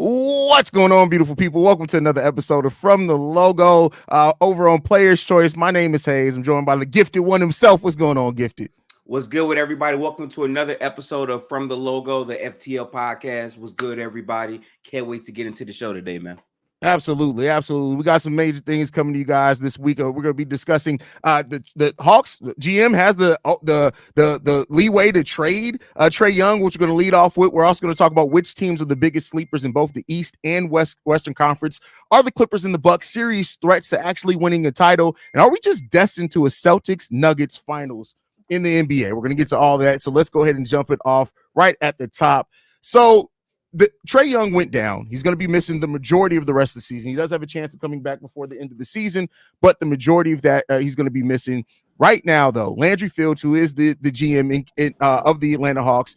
What's going on, beautiful people? Welcome to another episode of From the Logo over on Player's Choice. My name is Hayes. I'm joined by the gifted one himself. What's going on, Gifted? What's good with everybody? Welcome to another episode of From the Logo, the FTL podcast. What's good, everybody? Can't wait to get into the show today, man. Absolutely. We got some major things coming to you guys this week. We're going to be discussing the Hawks. GM has the leeway to trade Trae Young, which we're going to lead off with. We're also going to talk about which teams are the biggest sleepers in both the East and Western Conference. Are the Clippers and the Bucks serious threats to actually winning a title? And are we just destined to a Celtics-Nuggets finals in the NBA? We're going to get to all that. So let's go ahead and jump it off right at the top. So Trae Young went down. He's going to be missing the majority of the rest of the season. He does have a chance of coming back before the end of the season, but the majority of that he's going to be missing. Right now, though, Landry Fields, who is the GM of the Atlanta Hawks,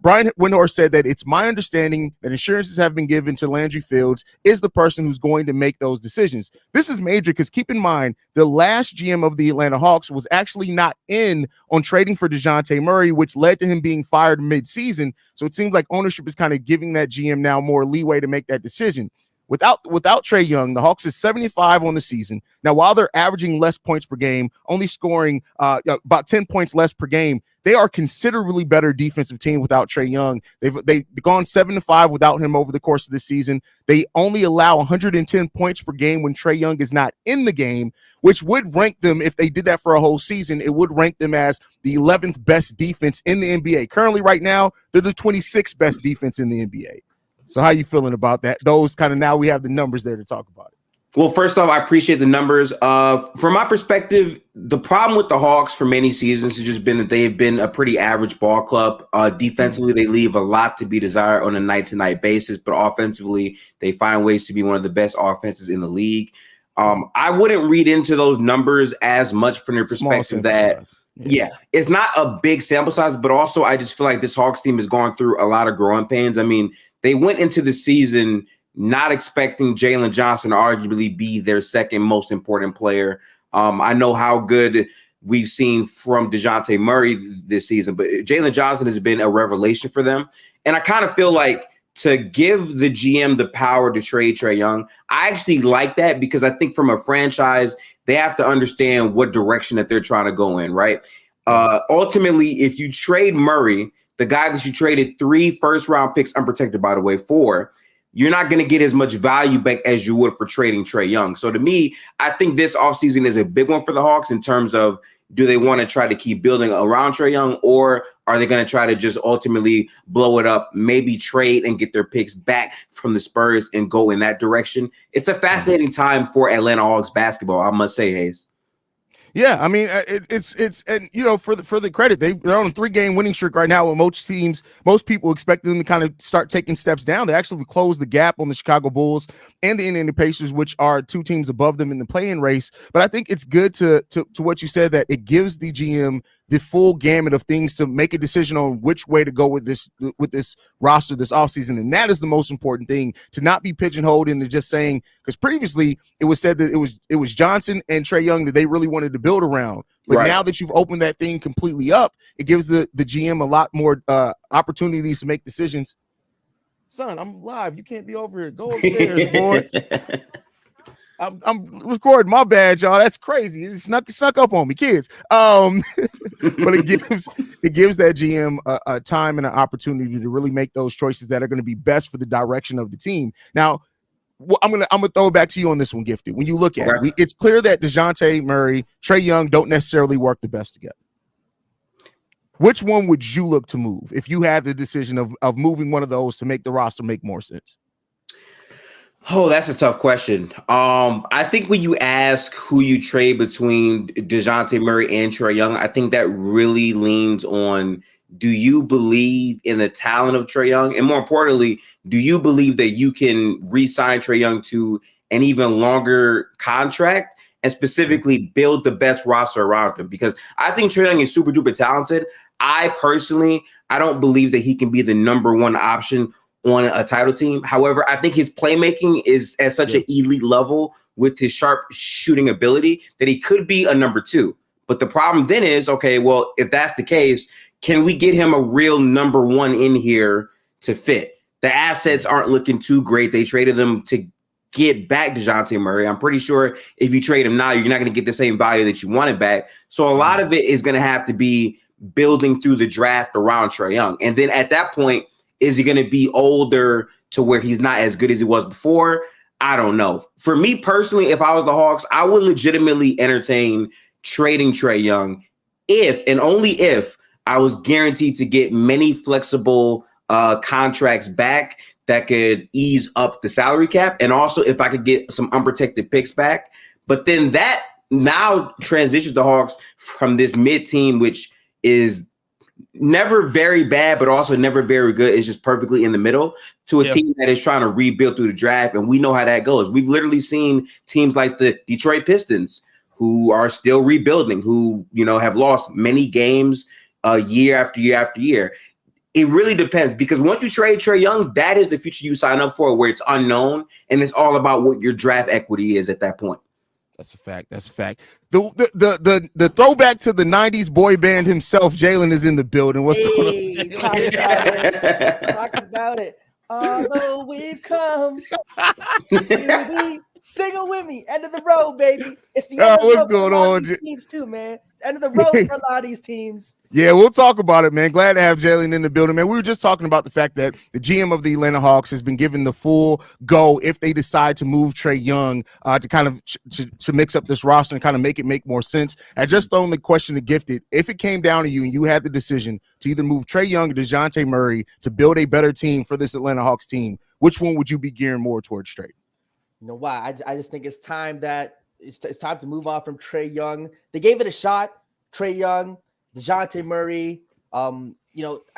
Brian Windhorst said that it's my understanding that insurances have been given to Landry Fields is the person who's going to make those decisions. This is major because keep in mind, the last GM of the Atlanta Hawks was actually not in on trading for DeJounte Murray, which led to him being fired mid-season. So it seems like ownership is kind of giving that GM now more leeway to make that decision. Without Trae Young, the Hawks is 75 on the season. Now, while they're averaging less points per game, only scoring about 10 points less per game, they are considerably better defensive team without Trae Young. They've gone 7-5 without him over the course of the season. They only allow 110 points per game when Trae Young is not in the game, which would rank them, if they did that for a whole season, it would rank them as the 11th best defense in the NBA. Currently, right now, they're the 26th best defense in the NBA. So how you feeling about that? Those kind of, now we have the numbers there to talk about it. Well, first off, I appreciate the numbers. From my perspective, the problem with the Hawks for many seasons has just been that they have been a pretty average ball club. Defensively, they leave a lot to be desired on a night-to-night basis, but offensively, they find ways to be one of the best offenses in the league. I wouldn't read into those numbers as much from their perspective that yeah, it's not a big sample size, but also I just feel like this Hawks team has gone through a lot of growing pains. I mean, they went into the season not expecting Jalen Johnson to arguably be their second most important player. I know how good we've seen from DeJounte Murray this season, but Jalen Johnson has been a revelation for them. And I kind of feel like to give the GM the power to trade Trae Young, I actually like that because I think from a franchise, they have to understand what direction that they're trying to go in, right? Ultimately, if you trade Murray, the guy that you traded 3 first-round picks, unprotected, by the way, for, you're not going to get as much value back as you would for trading Trae Young. So to me, I think this offseason is a big one for the Hawks in terms of, do they want to try to keep building around Trae Young, or are they going to try to just ultimately blow it up, maybe trade and get their picks back from the Spurs and go in that direction? It's a fascinating time for Atlanta Hawks basketball, I must say, Hayes. Yeah, I mean, it's and you know, for the credit, they're on a 3-game winning streak right now. With most people expect them to kind of start taking steps down. They actually closed the gap on the Chicago Bulls and the Indiana Pacers, which are 2 teams above them in the play-in race. But I think it's good to what you said, that it gives the GM the full gamut of things to make a decision on which way to go with this roster this offseason. And that is the most important thing, to not be pigeonholed into just saying, because previously it was said that it was Johnson and Trae Young that they really wanted to build around. But now that you've opened that thing completely up, it gives the GM a lot more opportunities to make decisions. Son, I'm live. You can't be over here. Go upstairs, boy. I'm recording. My bad, y'all. That's crazy. It snuck up on me, kids. But it gives that GM a time and an opportunity to really make those choices that are going to be best for the direction of the team. Now, I'm gonna throw it back to you on this one, Gifted. When you look at it, it's clear that DeJounte Murray, Trae Young don't necessarily work the best together. Which one would you look to move if you had the decision of moving one of those to make the roster make more sense? Oh, that's a tough question. I think when you ask who you trade between DeJounte Murray and Trae Young, I think that really leans on, do you believe in the talent of Trae Young? And more importantly, do you believe that you can re-sign Trae Young to an even longer contract and specifically build the best roster around him? Because I think Trae Young is super duper talented. I don't believe that he can be the number one option on a title team. However, I think his playmaking is at such an elite level with his sharp shooting ability that he could be a number 2. But the problem then is, okay, well, if that's the case, can we get him a real number 1 in here to fit? the assets aren't looking too great. They traded them to get back DeJounte Murray. I'm pretty sure if you trade him now, you're not going to get the same value that you wanted back. So a lot of it is going to have to be building through the draft around Trae Young. And then at that point, is he going to be older to where he's not as good as he was before? I don't know. For me personally, if I was the Hawks, I would legitimately entertain trading Trae Young if and only if I was guaranteed to get many flexible contracts back that could ease up the salary cap, and also if I could get some unprotected picks back. But then that now transitions the Hawks from this mid team, which is never very bad, but also never very good. It's just perfectly in the middle, to a team that is trying to rebuild through the draft. And we know how that goes. We've literally seen teams like the Detroit Pistons, who are still rebuilding, who, have lost many games year after year after year. It really depends, because once you trade Trae Young, that is the future you sign up for, where it's unknown, and it's all about what your draft equity is at that point. That's a fact. That's a fact. The throwback to the 90s boy band himself, Jalen, is in the building. What's going on? Talk about it. Although we've come to single with me, end of the road, baby. It's the end of the what's road going for a lot on, of these teams too, man. It's the end of the road for a lot of these teams. Yeah, we'll talk about it, man. Glad to have Jalen in the building, man. We were just talking about the fact that the GM of the Atlanta Hawks has been given the full go if they decide to move Trae Young to kind of to mix up this roster and kind of make more sense. I just thrown the question to Gifted. If it came down to you and you had the decision to either move Trae Young or DeJounte Murray to build a better team for this Atlanta Hawks team, which one would you be gearing more towards straight? You know why? I just think it's time to move on from Trae Young. They gave it a shot. Trae Young, DeJounte Murray. I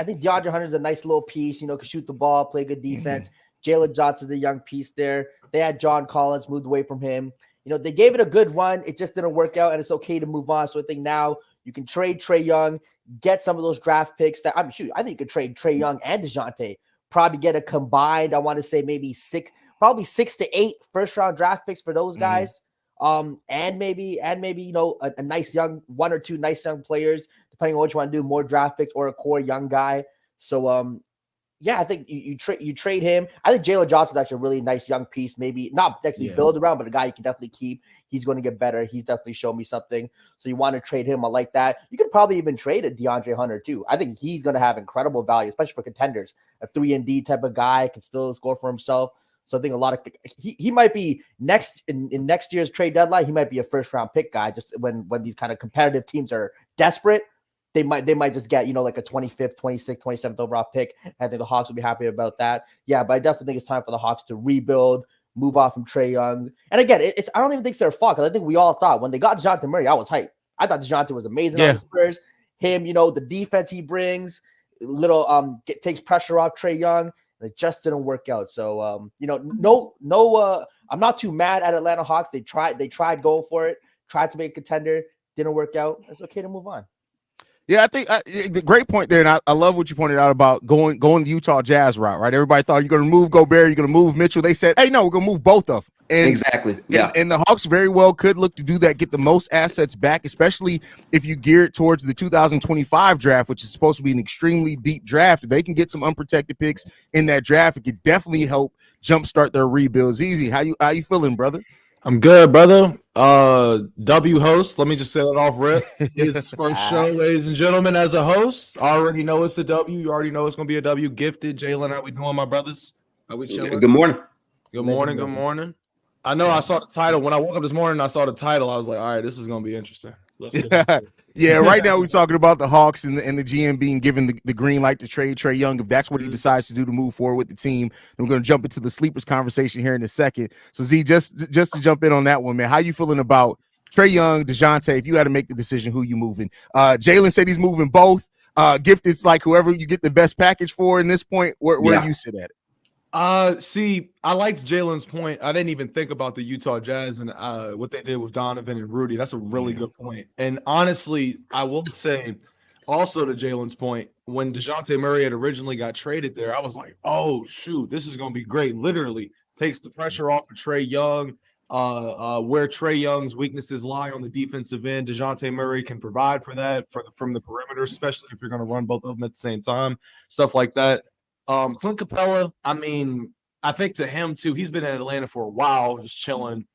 think DeAndre Hunter's a nice little piece. Can shoot the ball, play good defense. Jalen Johnson's a young piece there. They had John Collins, moved away from him. They gave it a good run. It just didn't work out, and it's okay to move on. So I think now you can trade Trae Young, get some of those draft picks. I think you could trade Trae Young and DeJounte. Probably get a combined, I want to say maybe 6 to 8 first-round draft picks for those guys. And maybe a nice young 1 or 2 nice young players, depending on what you want to do, more draft picks or a core young guy. So I think you trade him. I think Jalen Johnson's actually a really nice young piece. Maybe not actually build around, but a guy you can definitely keep. He's going to get better. He's definitely shown me something. So you want to trade him. I like that. You could probably even trade a DeAndre Hunter too. I think he's going to have incredible value, especially for contenders. A 3-and-D type of guy, can still score for himself. So I think he might be next in next year's trade deadline. He might be a first round pick guy. Just when these kind of competitive teams are desperate, they might just get like a 25th, 26th, 27th overall pick. I think the Hawks will be happy about that. Yeah, but I definitely think it's time for the Hawks to rebuild, move off from Trae Young. And again, I don't even think it's their fault, because I think we all thought when they got DeJounte Murray, I was hyped. I thought DeJounte was amazing on the Spurs. Him, the defense he brings, takes pressure off Trae Young. It just didn't work out. So, I'm not too mad at Atlanta Hawks. They tried going for it, tried to make a contender, didn't work out. It's okay to move on. Yeah, I think the great point there, and I love what you pointed out about going the Utah Jazz route, right? Everybody thought you're going to move Gobert, you're going to move Mitchell. They said, hey, no, we're going to move both of them. And, exactly. Yeah. And the Hawks very well could look to do that, get the most assets back, especially if you gear it towards the 2025 draft, which is supposed to be an extremely deep draft. If they can get some unprotected picks in that draft, it could definitely help jumpstart their rebuilds. Easy. How you feeling, brother? I'm good, brother. W host. Let me just say that off rip. This is his first show, ladies and gentlemen, as a host. I already know it's a W. You already know it's gonna be a W. Gifted. Jalen, how we doing, my brothers? How we chilling? Good morning. Good morning. Good morning. I know I saw the title. When I woke up this morning, I saw the title. I was like, all right, this is gonna be interesting. Let's get into it. Yeah, right now we're talking about the Hawks and the GM being given the green light to trade Trae Young. If that's what he decides to do to move forward with the team, then we're going to jump into the sleepers conversation here in a second. So, Z, just to jump in on that one, man, how you feeling about Trae Young, DeJounte? If you had to make the decision, who you moving? Jalen said he's moving both. Gifted's like whoever you get the best package for in this point. Where do you sit at it? See, I liked Jalen's point. I didn't even think about the Utah Jazz and what they did with Donovan and Rudy. That's a really good point. And honestly, I will say also to Jalen's point, when DeJounte Murray had originally got traded there, I was like, oh, shoot, this is going to be great. Literally takes the pressure off of Trae Young, where Trae Young's weaknesses lie on the defensive end. DeJounte Murray can provide for that from the perimeter, especially if you're going to run both of them at the same time, stuff like that. Clint Capella, I mean, I think to him too, he's been in Atlanta for a while, just chilling.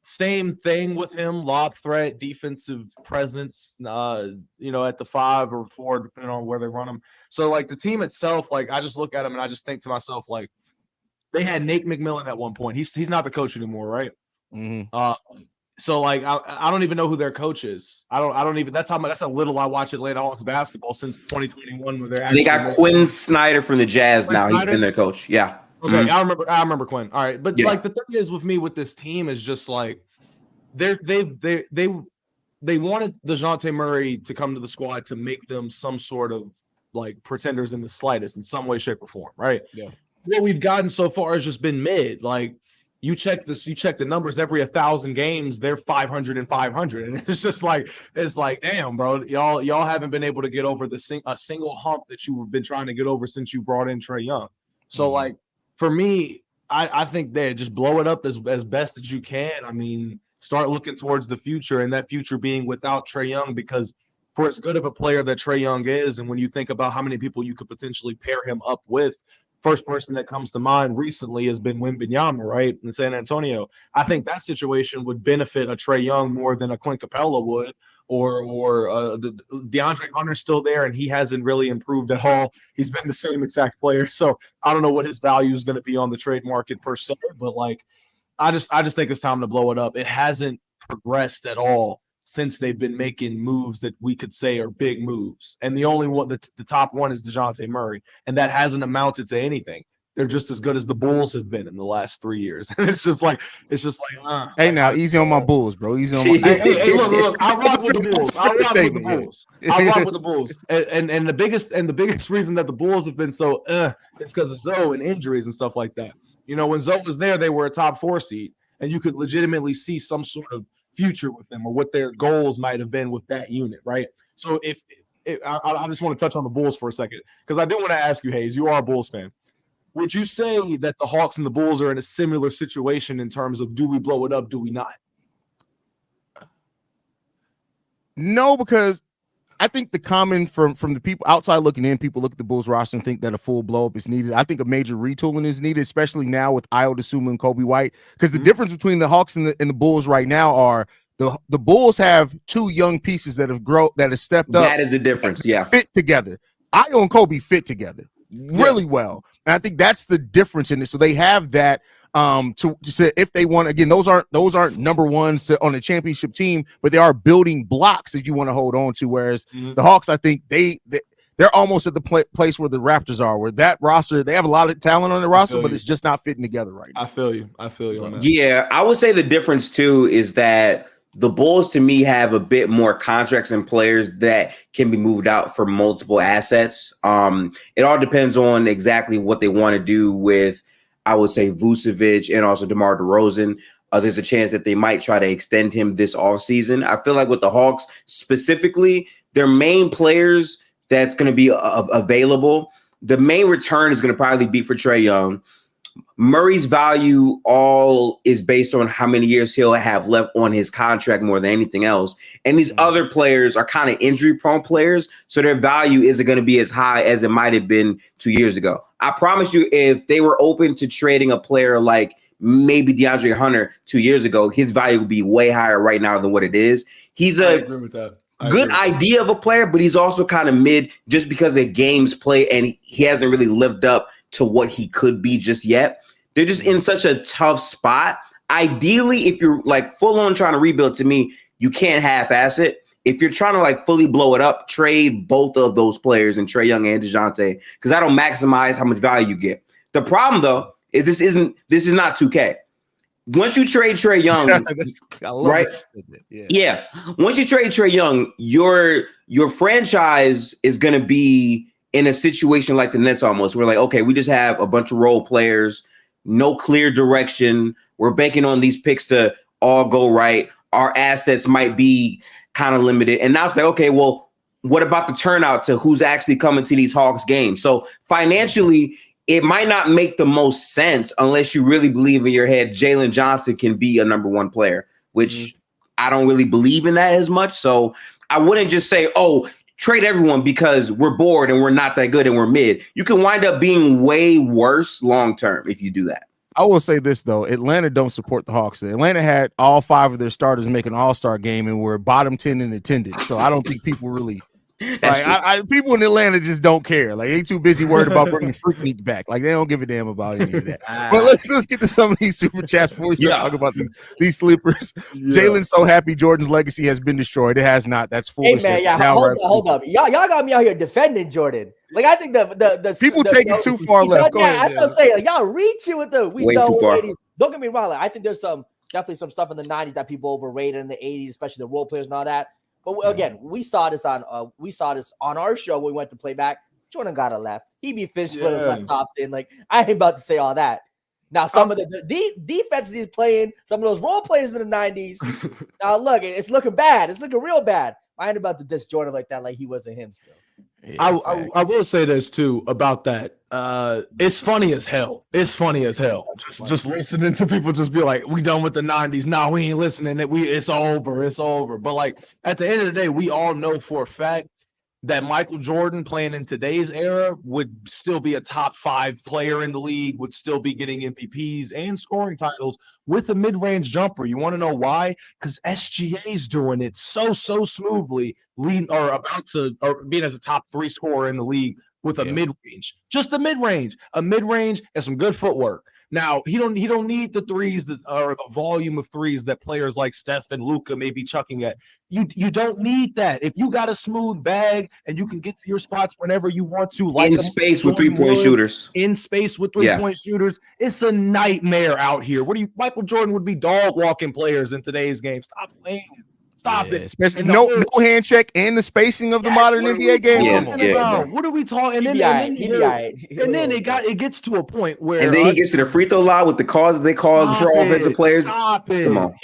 Same thing with him, lob threat, defensive presence, at the 5 or 4, depending on where they run him. So like the team itself, like I just look at him and I just think to myself, like they had Nate McMillan at one point. He's not the coach anymore, right? Mm-hmm. So like I don't even know who their coach is. I don't even that's how little I watch Atlanta Hawks basketball since 2021 when they got Quinn Snyder from the Jazz now. He's been their coach. Yeah. Okay, I remember Quinn. All right, but like the thing is with me with this team is just like they wanted DeJounte Murray to come to the squad to make them some sort of like pretenders in the slightest in some way, shape, or form, right? Yeah. What we've gotten so far has just been mid. Like you check the numbers every 1,000 games, they're 500 and 500, and it's just like damn, bro, y'all haven't been able to get over a single hump that you've been trying to get over since you brought in Trae Young. So like. For me, I think they just blow it up as best as you can. I mean, start looking towards the future, and that future being without Trae Young, because for as good of a player that Trae Young is, and when you think about how many people you could potentially pair him up with, first person that comes to mind recently has been Wembanyama, right, in San Antonio. I think that situation would benefit a Trae Young more than a Clint Capella would, or DeAndre Hunter's still there, and he hasn't really improved at all. He's been the same exact player. So I don't know what his value is going to be on the trade market per se, but like I just think it's time to blow it up. It hasn't progressed at all since they've been making moves that we could say are big moves. And the only one, the top one is DeJounte Murray, and that hasn't amounted to anything. They're just as good as the Bulls have been in the last 3 years. And it's just like, hey, now easy on my Bulls, bro. Easy on my. Hey, look. I rock with the Bulls. I rock with the Bulls. And the biggest reason that the Bulls have been so is because of Zoe and injuries and stuff like that. You know, when Zoe was there, they were a top 4 seed, and you could legitimately see some sort of future with them or what their goals might have been with that unit, right? So I just want to touch on the Bulls for a second, because I do want to ask you, Hayes, you are a Bulls fan. Would you say that the Hawks and the Bulls are in a similar situation in terms of do we blow it up, do we not? No, because I think the common from the people outside looking in, people look at the Bulls roster and think that a full blow up is needed. I think a major retooling is needed, especially now with Ayo Dosunmu and Kobe White, because the difference between the Hawks and the Bulls right now are the Bulls have 2 young pieces that have stepped up. That is the difference. Yeah, fit together. Ayo and Kobe fit together really well, and I think that's the difference in it. So they have that to if they want, again, those aren't number ones on a championship team, but they are building blocks that you want to hold on to. Whereas the Hawks, I think they're almost at the place where the Raptors are, where that roster, they have a lot of talent on the roster, but it's just not fitting together right now. I feel you on that. Yeah, I would say the difference too is that the Bulls, to me, have a bit more contracts and players that can be moved out for multiple assets. It all depends on exactly what they want to do with, I would say, Vucevic and also DeMar DeRozan. There's a chance that they might try to extend him this offseason. I feel like with the Hawks specifically, their main players that's going to be available, the main return is going to probably be for Trae Young. Murray's value all is based on how many years he'll have left on his contract more than anything else. And these other players are kind of injury-prone players, so their value isn't going to be as high as it might have been 2 years ago. I promise you, if they were open to trading a player like maybe DeAndre Hunter 2 years ago, his value would be way higher right now than what it is. He's a good idea of a player, but he's also kind of mid just because the games play, and he hasn't really lived up to what he could be just yet. They're just in such a tough spot. Ideally, if you're like full on trying to rebuild, to me, you can't half-ass it. If you're trying to like fully blow it up, trade both of those players, and Trae Young and DeJounte, because that'll maximize how much value you get. The problem though is this is not 2K. Once you trade Trae Young, right? Yeah. Once you trade Trae Young, your franchise is going to be in a situation like the Nets almost. We're like, okay, we just have a bunch of role players, no clear direction. We're banking on these picks to all go right. Our assets might be kind of limited. And now it's like, okay, well, what about the turnout to who's actually coming to these Hawks games? So financially, it might not make the most sense unless you really believe in your head Jalen Johnson can be a number 1 player, which I don't really believe in that as much. So I wouldn't just say, oh, trade everyone because we're bored and we're not that good and we're mid. You can wind up being way worse long term if you do that. I will say this though, Atlanta don't support the Hawks. Atlanta had all 5 of their starters make an All-Star game and were bottom 10 in attendance. So I don't think people really people in Atlanta just don't care. Like they too busy worried about bringing Freaknik back. Like they don't give a damn about any of that. But let's get to some of these super chats before we start talking about these sleepers. Yeah. Jalen's so happy Jordan's legacy has been destroyed. It has not. That's foolish. Hey man, hold up. Y'all got me out here defending Jordan. Like I think the people take it too far left. That's what I'm saying. Like, y'all reaching with the way too far. Don't get me wrong. Like, I think there's definitely some stuff in the 90s that people overrated in the 80s, especially the role players and all that. But again, we saw this on our show when we went to play back. Jordan got a left. He be finished with a left top in. Like I ain't about to say all that. Now some of the defenses he's playing, some of those role players in the 90s. Now look, it's looking bad. It's looking real bad. I ain't about to diss Jordan like that, like he wasn't him still. Yeah, I will say this too about that. It's funny as hell. It's funny as hell. Just listening to people just be like, "We done with the '90s." No, we ain't listening. It's over. It's over. But like at the end of the day, we all know for a fact that Michael Jordan playing in today's era would still be a top 5 player in the league, would still be getting MVPs and scoring titles with a mid-range jumper. You want to know why? Because SGA's doing it so smoothly, being as a top 3 scorer in the league with a mid-range. Just a mid-range and some good footwork. Now, he don't need the threes or the volume of threes that players like Steph and Luka may be chucking at. You don't need that. If you got a smooth bag and you can get to your spots whenever you want to, like in space with 3-point shooters. In space with 3-point shooters, it's a nightmare out here. Michael Jordan would be dog walking players in today's game. Stop playing. Stop it. Especially no hand check and the spacing of the modern NBA game. What are we talking? And then it gets to a point where and then he gets to the free throw line with the calls they call for offensive players. Stop it. Come on.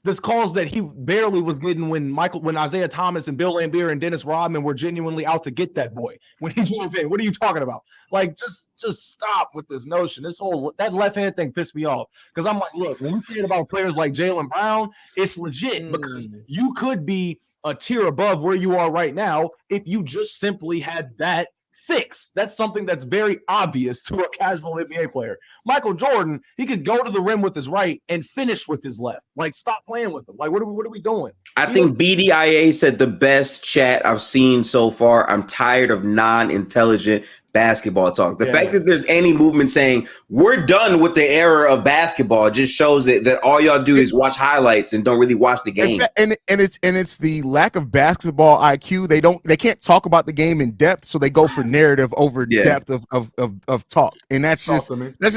There's calls that he barely was getting when Isaiah Thomas and Bill Laimbeer and Dennis Rodman were genuinely out to get that boy when he drove in. What are you talking about? Like, just stop with this notion. That left hand thing pissed me off because I'm like, look, when we say it about players like Jaylen Brown, it's legit because you could be a tier above where you are right now if you just simply had that fixed. That's something that's very obvious to a casual NBA player. Michael Jordan, he could go to the rim with his right and finish with his left. Like, stop playing with him. Like, what are we doing? I think BDIA said the best chat I've seen so far. I'm tired of non-intelligent basketball talk. The fact that there's any movement saying we're done with the era of basketball just shows that all y'all do is watch highlights and don't really watch the game. And it's the lack of basketball IQ. They can't talk about the game in depth, so they go for narrative over depth of talk. And that's just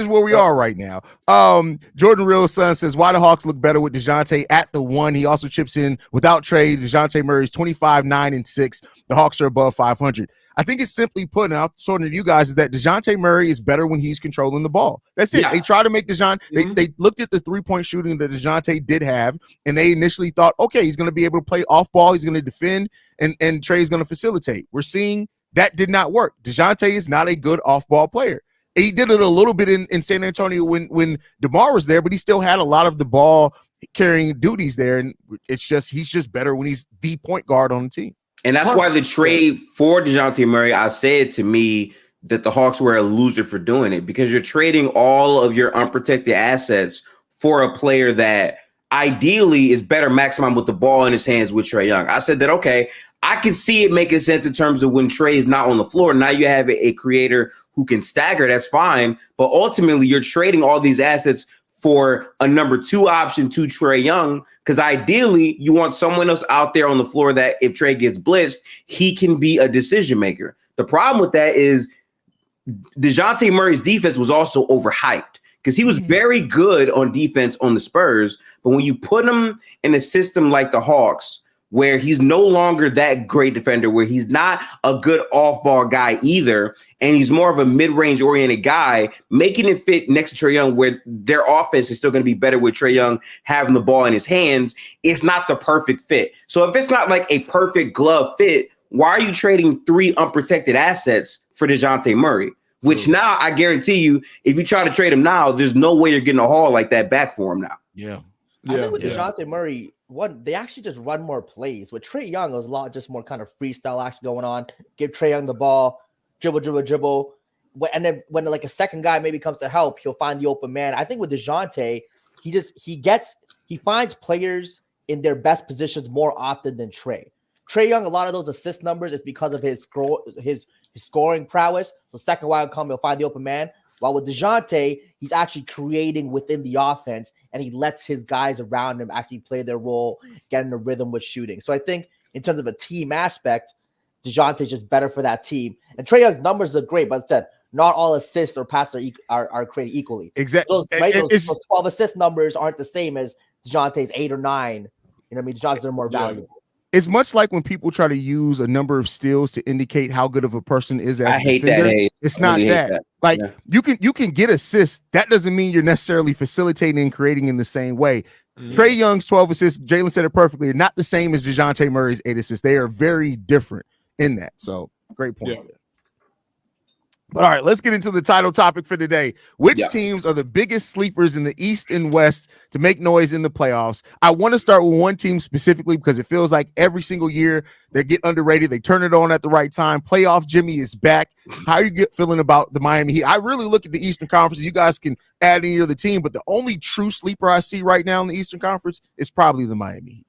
where we are right now. Jordan Real Son says, why the Hawks look better with DeJounte at the 1. He also chips in without trade. DeJounte Murray's 25, 9, and 6. The Hawks are above 500. I think it's simply put, and I'll show it to you guys, is that DeJounte Murray is better when he's controlling the ball. That's it. Yeah. They try to make they looked at the 3-point shooting that DeJounte did have, and they initially thought, okay, he's going to be able to play off ball, he's going to defend, and Trae's going to facilitate. We're seeing that did not work. DeJounte is not a good off-ball player. He did it a little bit in San Antonio when DeMar was there, but he still had a lot of the ball carrying duties there, and he's just better when he's the point guard on the team. And that's why the trade for DeJounte Murray, I said to me that the Hawks were a loser for doing it because you're trading all of your unprotected assets for a player that ideally is better maximum with the ball in his hands with Trae Young. I said that, okay, I can see it making sense in terms of when Trae is not on the floor. Now you have a creator who can stagger. That's fine. But ultimately, you're trading all these assets for a number 2 option to Trae Young, because ideally you want someone else out there on the floor that if Trae gets blitzed, he can be a decision maker. The problem with that is DeJounte Murray's defense was also overhyped because he was very good on defense on the Spurs. But when you put him in a system like the Hawks, where he's no longer that great defender, where he's not a good off-ball guy either, and he's more of a mid-range oriented guy, making it fit next to Trae Young, where their offense is still going to be better with Trae Young having the ball in his hands, it's not the perfect fit. So if it's not like a perfect glove fit, why are you trading 3 unprotected assets for DeJounte Murray? Which now I guarantee you, if you try to trade him now, there's no way you're getting a haul like that back for him now. Yeah. I think with DeJounte Murray, they actually just run more plays. With Trae Young, it was a lot just more kind of freestyle action going on. Give Trae Young the ball, dribble. And then when like a second guy maybe comes to help, he'll find the open man. I think with DeJounte, he finds players in their best positions more often than Trae. Trae Young, a lot of those assist numbers is because of his scoring prowess. So second guy will come, he'll find the open man. While with DeJounte, he's actually creating within the offense, and he lets his guys around him actually play their role, get in the rhythm with shooting. So I think in terms of a team aspect, DeJounte is just better for that team. And Trae Young's numbers are great, but said not all assists or passes are created equally. Exactly. Those 12 assist numbers aren't the same as DeJounte's 8 or 9. You know what I mean? DeJounte's more valuable. It's much like when people try to use a number of steals to indicate how good of a person is as a defender. It's not that. Like you can get assists. That doesn't mean you're necessarily facilitating and creating in the same way. Trae Young's 12 assists, Jalen said it perfectly, not the same as DeJounte Murray's 8 assists. They are very different in that. So great point. Yeah. But all right, let's get into the title topic for today. Which teams are the biggest sleepers in the East and West to make noise in the playoffs? I want to start with one team specifically because it feels like every single year they get underrated. They turn it on at the right time. Playoff Jimmy is back. How are you feeling about the Miami Heat? I really look at the Eastern Conference. You guys can add any other team, but the only true sleeper I see right now in the Eastern Conference is probably the Miami Heat.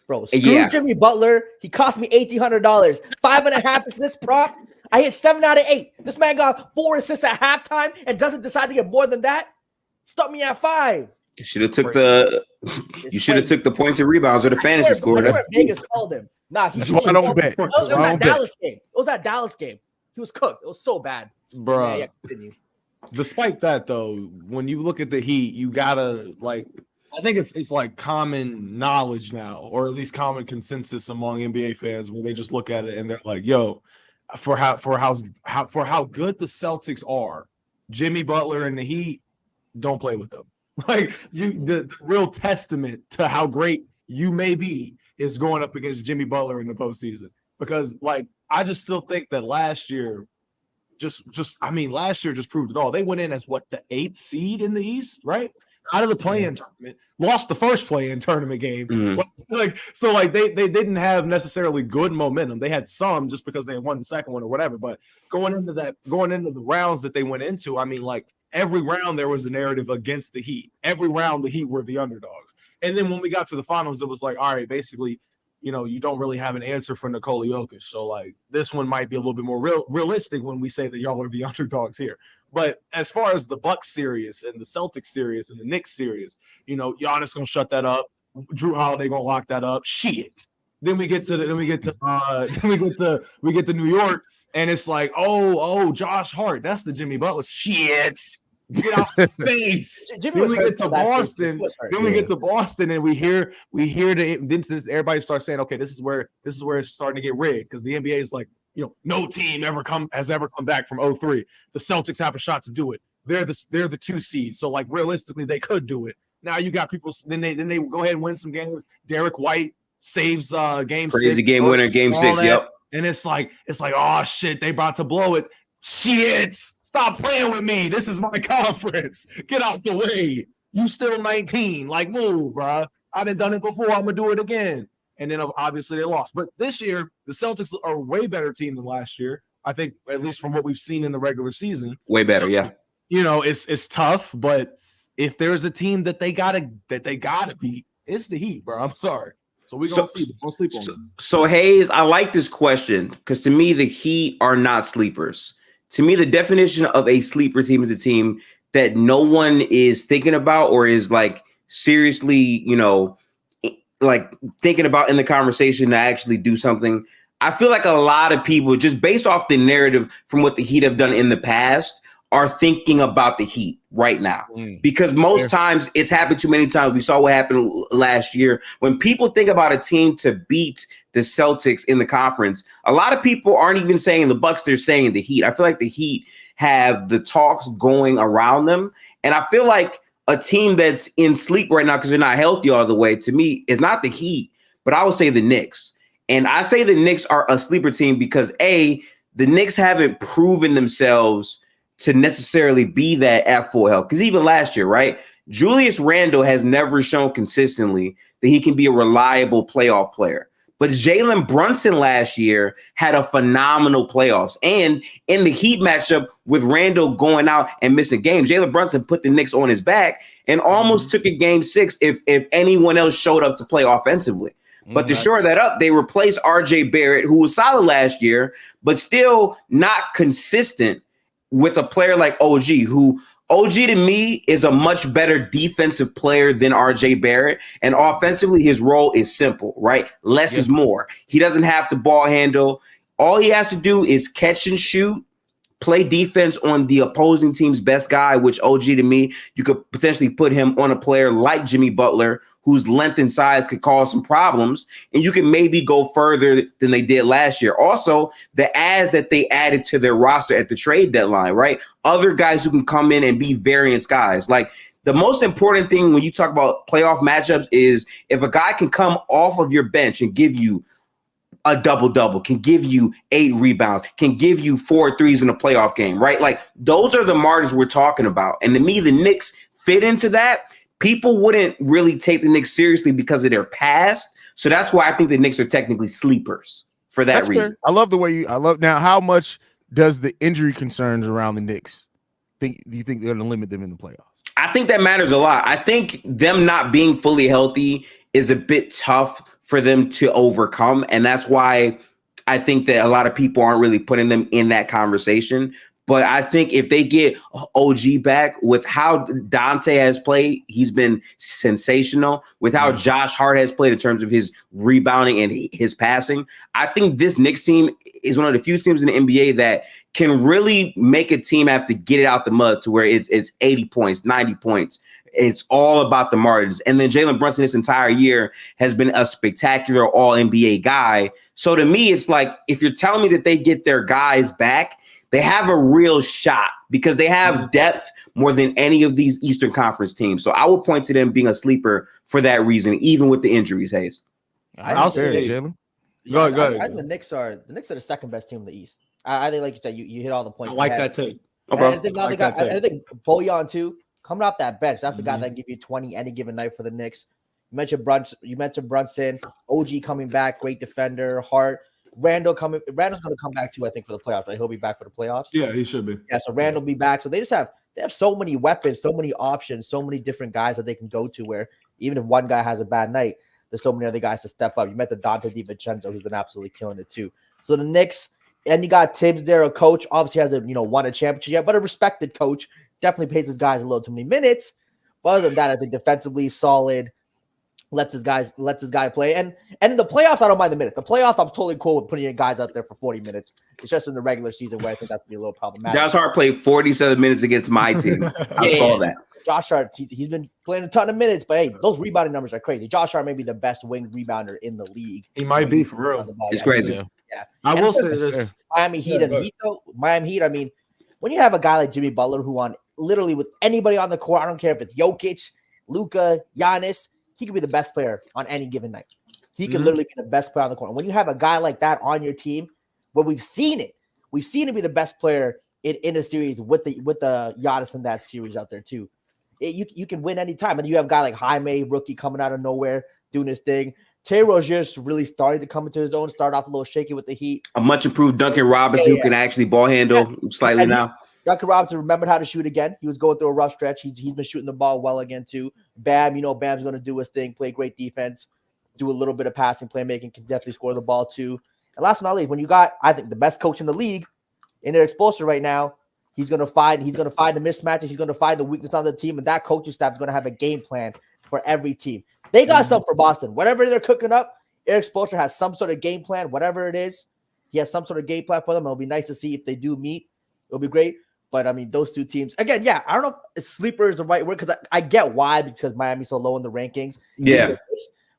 Bro, screw Jimmy Butler. He cost me $1,800. 5.5 assists prop. I hit 7 out of 8. This man got 4 assists at halftime and doesn't decide to get more than that. Stop me at 5. You should have took the points and rebounds or the fantasy score. That's what Vegas called him. Nah, he I don't bet. It was that Dallas game. It was that Dallas game. He was cooked. It was so bad. Bro. Yeah, continue. Despite that, though, when you look at the Heat, you gotta I think it's like common knowledge now, or at least common consensus among NBA fans, where they just look at it and they're like, "Yo, for how good the Celtics are, Jimmy Butler and the Heat, don't play with them." Like the real testament to how great you may be is going up against Jimmy Butler in the postseason. Because I just still think that last year just proved it all. They went in as the 8th seed in the East, right? Out of the play-in tournament, lost the first play-in tournament game. They didn't have necessarily good momentum. They had some just because they had won the second one or whatever. But going into the rounds that they went into, every round there was a narrative against the Heat. Every round the Heat were the underdogs. And then when we got to the finals, it was like, all right, basically, you don't really have an answer for Nikola Jokic. So this one might be a little bit more realistic when we say that y'all are the underdogs here. But as far as the Bucks series and the Celtics series and the Knicks series, Giannis gonna shut that up. Drew Holiday gonna lock that up. Shit. Then we get to New York, and it's like, oh, Josh Hart, that's the Jimmy Butler. Shit. Get out the face. Then we get to Boston. We get to Boston, and we hear everybody starts saying, okay, this is where it's starting to get rigged, because the NBA is like, no team has ever come back from 0-3. The Celtics have a shot to do it. They're the 2 seed, so realistically they could do it. Now you got people. Then they go ahead and win some games. Derek White saves game 6. Crazy game winner, game 6. That. Yep. And it's like, oh shit, they about to blow it. Shit. Stop playing with me. This is my conference. Get out the way. You still 19. Move, bro. I done it before. I'm going to do it again. And then obviously they lost. But this year, the Celtics are a way better team than last year. I think, at least from what we've seen in the regular season. Way better, yeah. It's tough, but if there's a team that they gotta beat, it's the Heat, bro. I'm sorry. So we're going to see. Don't sleep on them. So, Hayes, I like this question because to me, the Heat are not sleepers. To me, the definition of a sleeper team is a team that no one is thinking about or is seriously, thinking about in the conversation to actually do something. I feel like a lot of people, just based off the narrative from what the Heat have done in the past, are thinking about the Heat right now. Because most times it's happened too many times. We saw what happened last year. When people think about a team to beat the Celtics in the conference, a lot of people aren't even saying the Bucks, they're saying the Heat. I feel like the Heat have the talks going around them. And I feel like a team that's in sleep right now because they're not healthy all the way, to me, is not the Heat, but I would say the Knicks. And I say the Knicks are a sleeper team because, A, the Knicks haven't proven themselves to necessarily be that at full health. Because even last year, right, Julius Randle has never shown consistently that he can be a reliable playoff player. But Jalen Brunson last year had a phenomenal playoffs. And in the Heat matchup with Randle going out and missing games, Jalen Brunson put the Knicks on his back and almost took a game 6 if anyone else showed up to play offensively. But to shore that up, they replaced RJ Barrett, who was solid last year, but still not consistent, with a player like OG, who OG to me is a much better defensive player than RJ Barrett. And offensively, his role is simple, right? Less is more. He doesn't have to ball handle. All he has to do is catch and shoot, play defense on the opposing team's best guy, which OG to me, you could potentially put him on a player like Jimmy Butler, whose length and size could cause some problems, and you can maybe go further than they did last year. Also, the ads that they added to their roster at the trade deadline, right? Other guys who can come in and be variance guys. Like, the most important thing when you talk about playoff matchups is if a guy can come off of your bench and give you a double-double, can give you 8 rebounds, can give you 4 threes in a playoff game, right? Like, those are the margins we're talking about. And to me, the Knicks fit into that. People wouldn't really take the Knicks seriously because of their past. So that's why I think the Knicks are technically sleepers for that reason. Fair. I love the way now. How much does the injury concerns around the Knicks do you think they're going to limit them in the playoffs? I think that matters a lot. I think them not being fully healthy is a bit tough for them to overcome. And that's why I think that a lot of people aren't really putting them in that conversation. But I think if they get OG back, with how Dante has played, he's been sensational. With how Josh Hart has played in terms of his rebounding and his passing, I think this Knicks team is one of the few teams in the NBA that can really make a team have to get it out the mud to where it's 80 points, 90 points. It's all about the margins. And then Jalen Brunson this entire year has been a spectacular all-NBA guy. So to me, it's like, if you're telling me that they get their guys back, they have a real shot because they have depth more than any of these Eastern Conference teams. So I will point to them being a sleeper for that reason, even with the injuries, Hayes. I'll say, Jalen. Go ahead. I think the Knicks are the second best team in the East. I think, like you said, you hit all the points. I like that take. I think Bojan too, coming off that bench, that's the guy that can give you 20 any given night for the Knicks. You mentioned Brunson, OG coming back, great defender, Hart. Randall's going to come back too, I think, for the playoffs. Right? He'll be back for the playoffs. Yeah, he should be. Yeah, so Randall will be back. So they have so many weapons, so many options, so many different guys that they can go to, where even if one guy has a bad night, there's so many other guys to step up. You met the Dante DiVincenzo, who's been absolutely killing it too. So the Knicks, and you got Tibbs there, a coach, obviously hasn't won a championship yet, but a respected coach. Definitely pays his guys a little too many minutes. But other than that, I think defensively solid. Lets his guy play. And in the playoffs, I don't mind the minutes. The playoffs, I'm totally cool with putting your guys out there for 40 minutes. It's just in the regular season where I think that's be a little problematic. Josh Hart played 47 minutes against my team. I saw that. Josh Hart, he's been playing a ton of minutes, but hey, those rebounding numbers are crazy. Josh Hart may be the best wing rebounder in the league. He might be, for real. It's crazy. Yeah. I will say this. Miami Heat, I mean, when you have a guy like Jimmy Butler who on literally with anybody on the court, I don't care if it's Jokic, Luka, Giannis, he could be the best player on any given night. He could literally be the best player on the court. And when you have a guy like that on your team, where we've seen him be the best player in a series with the Giannis in that series out there too. You can win anytime. And you have a guy like Jaime, rookie, coming out of nowhere, doing his thing. Terry Rozier's really started to come into his own, start off a little shaky with the Heat. A much improved Duncan Robinson who can actually ball handle slightly now. Duncan Robinson remembered how to shoot again. He was going through a rough stretch. He's been shooting the ball well again too. Bam's going to do his thing, play great defense, do a little bit of passing, playmaking, can definitely score the ball too. And last but not least, when you got, I think, the best coach in the league in their exposure right now, he's going to find the mismatches. He's going to find the weakness on the team, and that coaching staff is going to have a game plan for every team. They got something for Boston. Whatever they're cooking up, Eric Spoelstra has some sort of game plan, whatever it is. He has some sort of game plan for them. It'll be nice to see if they do meet. It'll be great. But, I mean, those two teams, again, yeah, I don't know if sleeper is the right word because I get why, because Miami's so low in the rankings. Yeah.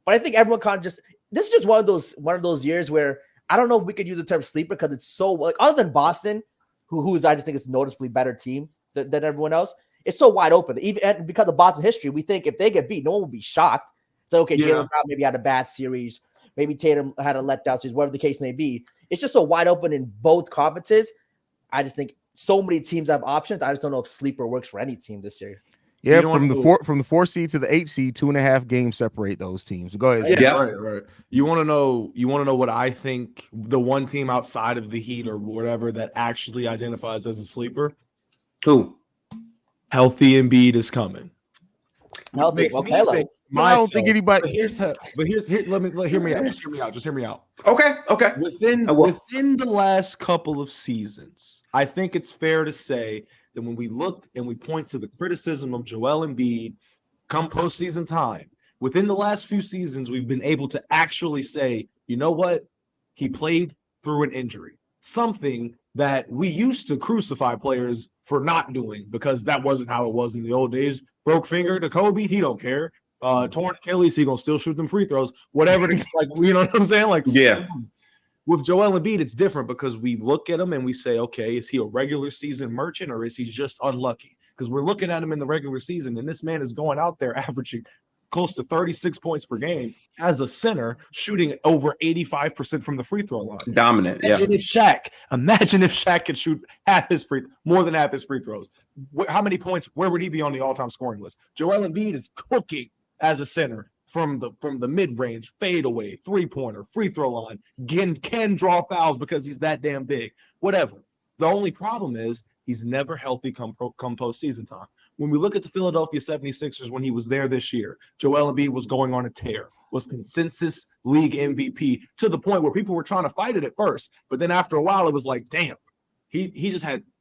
But I think everyone kind of this is just one of those years where I don't know if we could use the term sleeper because it's so, like, other than Boston, who's I just think it's a noticeably better team than everyone else, it's so wide open. And because of Boston history, we think if they get beat, no one will be shocked. So, okay, Jaylen Brown maybe had a bad series. Maybe Tatum had a letdown series, whatever the case may be. It's just so wide open in both conferences. I just think so many teams have options. I just don't know if sleeper works for any team this year. Yeah, from the 4 seed to the 8 seed, 2.5 games separate those teams. Go ahead. Yeah. Right. You want to know what I think the one team outside of the Heat or whatever that actually identifies as a sleeper? Who? Healthy Embiid is coming. Healthy. Okay, I don't think anybody. Hear me out. Just hear me out. Okay. Within the last couple of seasons, I think it's fair to say that when we look and we point to the criticism of Joel Embiid come postseason time, within the last few seasons, we've been able to actually say, you know what? He played through an injury, something that we used to crucify players for not doing because that wasn't how it was in the old days. Broke finger to Kobe, he don't care. Torn Achilles, he gonna still shoot them free throws. Whatever, like, you know what I'm saying? Like, yeah. With Joel Embiid, it's different because we look at him and we say, okay, is he a regular season merchant or is he just unlucky? Because we're looking at him in the regular season, and this man is going out there averaging close to 36 points per game as a center, shooting over 85% from the free throw line. Dominant. Imagine if Shaq could shoot more than half his free throws. How many points? Where would he be on the all-time scoring list? Joel Embiid is cooking as a center from the mid-range, fadeaway, three-pointer, free throw line, can draw fouls because he's that damn big. Whatever. The only problem is he's never healthy come postseason time. When we look at the Philadelphia 76ers when he was there this year, Joel Embiid was going on a tear, was consensus league MVP to the point where people were trying to fight it at first. But then after a while, it was like, damn, he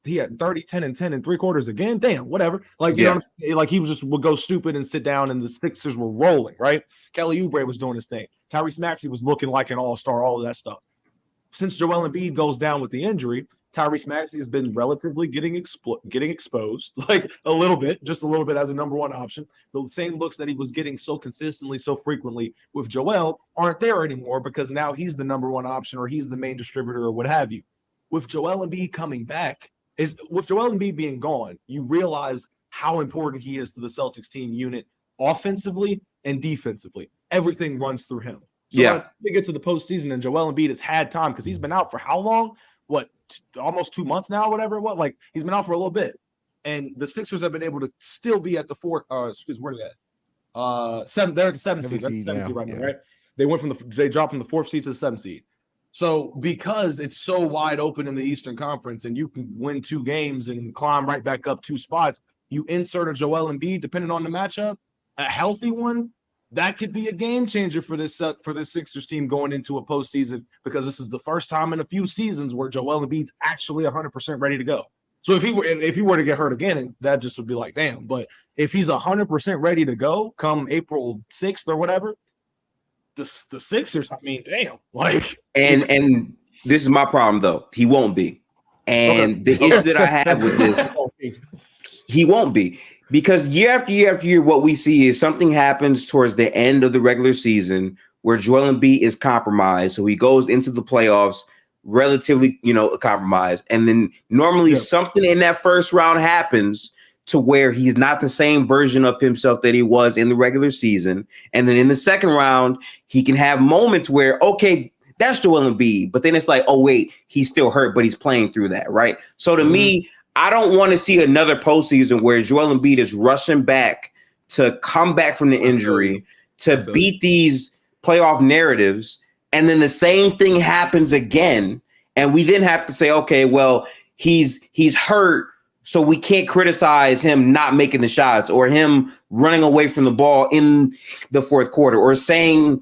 had 30, 10, and 10 in 3 quarters again. Damn, whatever. Like, you know what I'm saying? Like, he would go stupid and sit down, and the Sixers were rolling, right? Kelly Oubre was doing his thing. Tyrese Maxey was looking like an all-star, all of that stuff. Since Joel Embiid goes down with the injury, Tyrese Maxey has been relatively getting exposed, like just a little bit as a number one option. The same looks that he was getting so consistently, so frequently with Joel aren't there anymore because now he's the number one option or he's the main distributor or what have you. With Joel Embiid coming back, with Joel Embiid being gone, you realize how important he is to the Celtics team unit offensively and defensively. Everything runs through him. So when they get to the postseason and Joel Embiid has had time because he's been out for how long? Almost 2 months now, whatever it was. Like, he's been out for a little bit. And the Sixers have been able to still be at the where are they at? They're at the 7th seed. That's the 7th seed right now, right? They dropped from the 4th seed to the 7th seed. So because it's so wide open in the Eastern Conference and you can win 2 games and climb right back up 2 spots, you insert a Joel Embiid, depending on the matchup, a healthy one, that could be a game changer for this Sixers team going into a postseason because this is the first time in a few seasons where Joel Embiid's actually 100% ready to go. So if he were to get hurt again, that just would be like, damn. But if he's 100% ready to go come April 6th or whatever, the Sixers, I mean, damn. Like, and this is my problem though. He won't be. And the issue that I have with this, he won't be. Because year after year after year, what we see is something happens towards the end of the regular season where Joel Embiid is compromised. So he goes into the playoffs relatively, compromised. And then normally something in that first round happens to where he's not the same version of himself that he was in the regular season. And then in the second round, he can have moments where, okay, that's Joel Embiid. But then it's like, oh, wait, he's still hurt, but he's playing through that, right? So to me, I don't want to see another postseason where Joel Embiid is rushing back to come back from the injury to beat these playoff narratives. And then the same thing happens again. And we then have to say, okay, well, he's hurt, so we can't criticize him not making the shots or him running away from the ball in the fourth quarter or saying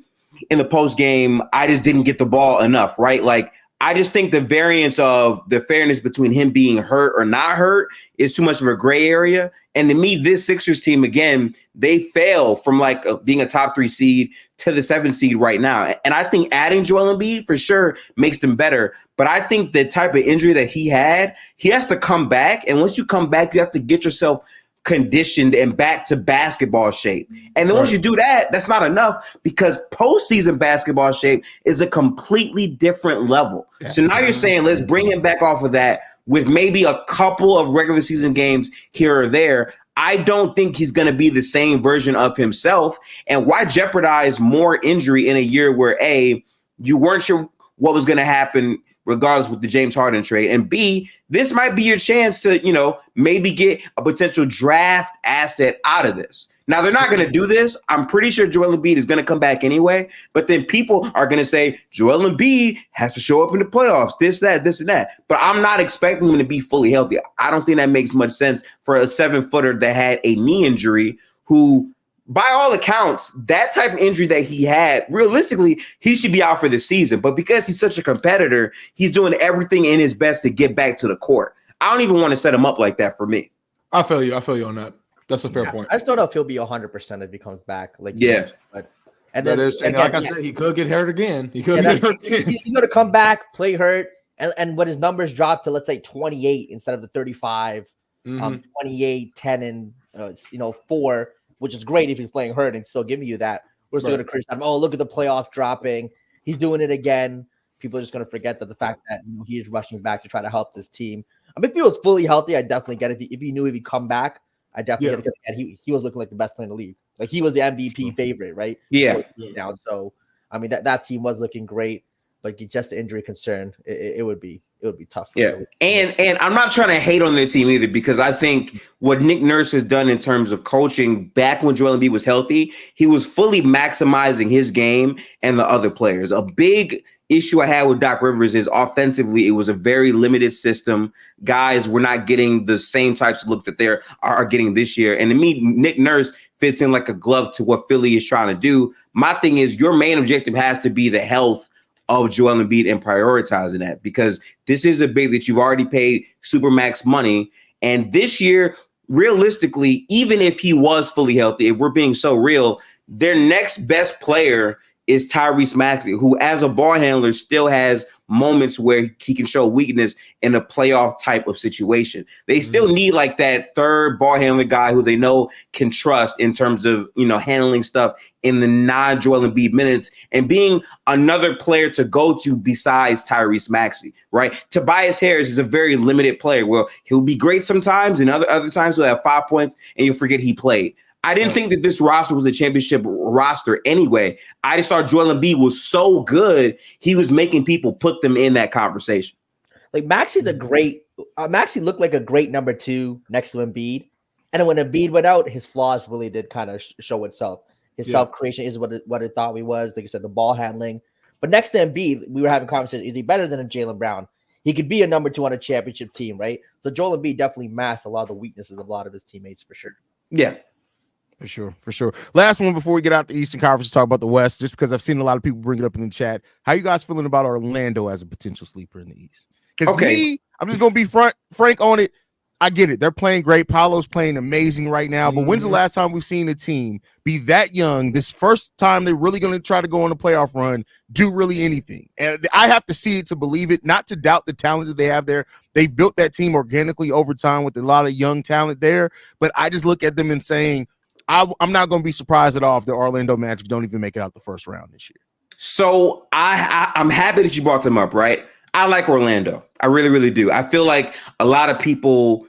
in the post game, I just didn't get the ball enough, right? Like, I just think the variance of the fairness between him being hurt or not hurt is too much of a gray area. And to me, this Sixers team, again, they fail from being a top 3 seed to the 7th seed right now. And I think adding Joel Embiid for sure makes them better. But I think the type of injury that he had, he has to come back. And once you come back, you have to get yourself conditioned and back to basketball shape. And then once you do that, that's not enough because postseason basketball shape is a completely different level. So now you're saying, let's bring him back off of that with maybe a couple of regular season games here or there. I don't think he's going to be the same version of himself. And why jeopardize more injury in a year where, A, you weren't sure what was going to happen regardless with the James Harden trade. And B, this might be your chance to, maybe get a potential draft asset out of this. Now, they're not going to do this. I'm pretty sure Joel Embiid is going to come back anyway. But then people are going to say, Joel Embiid has to show up in the playoffs, this, and that. But I'm not expecting him to be fully healthy. I don't think that makes much sense for a 7-footer that had a knee injury who, by all accounts, that type of injury that he had, realistically, he should be out for the season. But because he's such a competitor, he's doing everything in his best to get back to the court. I don't even want to set him up like that for me. I feel you on that. That's a fair point. I just don't know if he'll be 100% if he comes back. Like and like I said, he could get hurt again. He's going to come back, play hurt, and when his numbers drop to, let's say, 28 instead of the 35, 28, 10, and 4, which is great if he's playing hurt and still giving you that. We're still going to criticize him. Oh, look at the playoff dropping. He's doing it again. People are just going to forget that the fact that he is rushing back to try to help this team. I mean, if he was fully healthy, I'd definitely get it. If he knew if he'd come back, I definitely get it. He was looking like the best player in the league. Like, he was the MVP favorite, right? Yeah. Now, so I mean that team was looking great, but just the injury concern, it would be tough. And I'm not trying to hate on their team either, because I think what Nick Nurse has done in terms of coaching back when Joel Embiid was healthy, he was fully maximizing his game and the other players. A big issue I had with Doc Rivers is offensively, it was a very limited system. Guys were not getting the same types of looks that they are getting this year. And to me, Nick Nurse fits in like a glove to what Philly is trying to do. My thing is, your main objective has to be the health of Joel Embiid and prioritizing that, because this is a big that you've already paid supermax money. And this year, realistically, even if he was fully healthy, if we're being so real, their next best player is Tyrese Maxey, who as a ball handler still has moments where he can show weakness in a playoff type of situation. They still need like that third ball handler guy who they know can trust in terms of, handling stuff in the non-Joel Embiid minutes and being another player to go to besides Tyrese Maxey, right? Tobias Harris is a very limited player. Well, he'll be great sometimes, and other times he'll have 5 points and you'll forget he played. I didn't think that this roster was a championship roster anyway. I just thought Joel Embiid was so good, he was making people put them in that conversation. Like, Maxey's Maxey looked like a great number 2 next to Embiid. And then when Embiid went out, his flaws really did kind of show itself. His self-creation is what it thought he was. Like I said, the ball handling. But next to Embiid, we were having a conversation, is he better than a Jaylen Brown? He could be a number 2 on a championship team, right? So Joel Embiid definitely masked a lot of the weaknesses of a lot of his teammates for sure. Yeah. For sure. Last one before we get out the Eastern Conference to talk about the West, just because I've seen a lot of people bring it up in the chat. How you guys feeling about Orlando as a potential sleeper in the East? Because I'm just going to be frank on it. I get it. They're playing great. Paolo's playing amazing right now. But when's the last time we've seen a team be that young, this first time they're really going to try to go on a playoff run, do really anything? And I have to see it to believe it, not to doubt the talent that they have there. They've built that team organically over time with a lot of young talent there. But I just look at them and saying, I'm not going to be surprised at all if the Orlando Magic don't even make it out the first round this year. So I'm happy that you brought them up, right? I like Orlando. I really, really do. I feel like a lot of people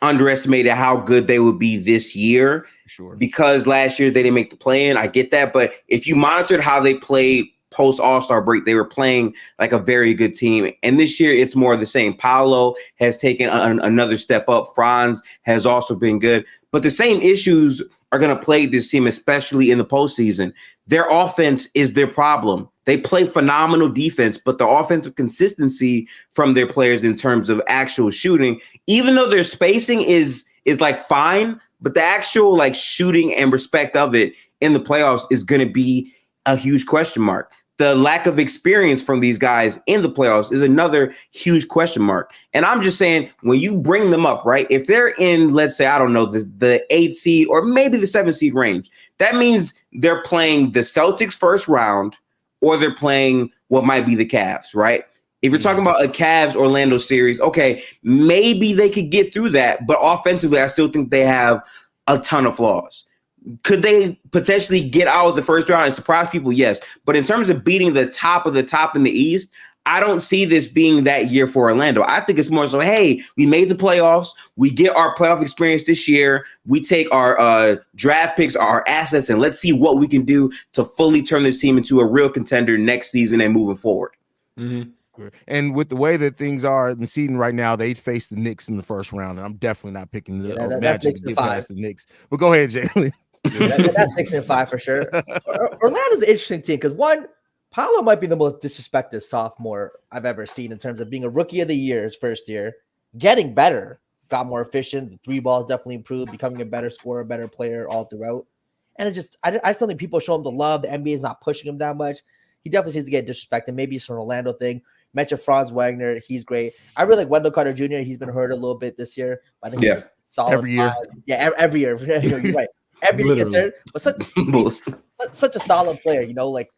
underestimated how good they would be this year. Sure. Because last year they didn't make the play-in. I get that. But if you monitored how they played post All-Star break, they were playing like a very good team. And this year it's more of the same. Paolo has taken another step up. Franz has also been good. But the same issues are going to plague this team, especially in the postseason. Their offense is their problem. They play phenomenal defense, but the offensive consistency from their players in terms of actual shooting, even though their spacing is like fine, but the actual like shooting and respect of it in the playoffs is going to be a huge question mark. The lack of experience from these guys in the playoffs is another huge question mark. And I'm just saying, when you bring them up, right, if they're in, let's say, I don't know, the 8th seed or maybe the 7th seed range, that means they're playing the Celtics first round or they're playing what might be the Cavs, right? If you're talking about a Cavs-Orlando series, okay, maybe they could get through that. But offensively, I still think they have a ton of flaws. Could they potentially get out of the first round and surprise people? Yes. But in terms of beating the top of the top in the East, I don't see this being that year for Orlando. I think it's more so, hey, we made the playoffs. We get our playoff experience this year. We take our draft picks, our assets, and let's see what we can do to fully turn this team into a real contender next season and moving forward. Mm-hmm. And with the way that things are in the season right now, they face the Knicks in the first round, and I'm definitely not picking the Magic to get past the Knicks. But go ahead, Jalen. That's 6-5 for sure. Orlando's an interesting team because Paolo might be the most disrespected sophomore I've ever seen in terms of being a rookie of the year his first year, getting better, got more efficient. The three balls definitely improved, becoming a better scorer, better player all throughout. And it's just, I still think people show him the love. The NBA is not pushing him that much. He definitely seems to get disrespected. Maybe it's an Orlando thing. Mentioned Franz Wagner. He's great. I really like Wendell Carter Jr. He's been hurt a little bit this year. But I think he's solid. Every year. Yeah, every year. You're right. Every year gets hurt. But such a solid player, like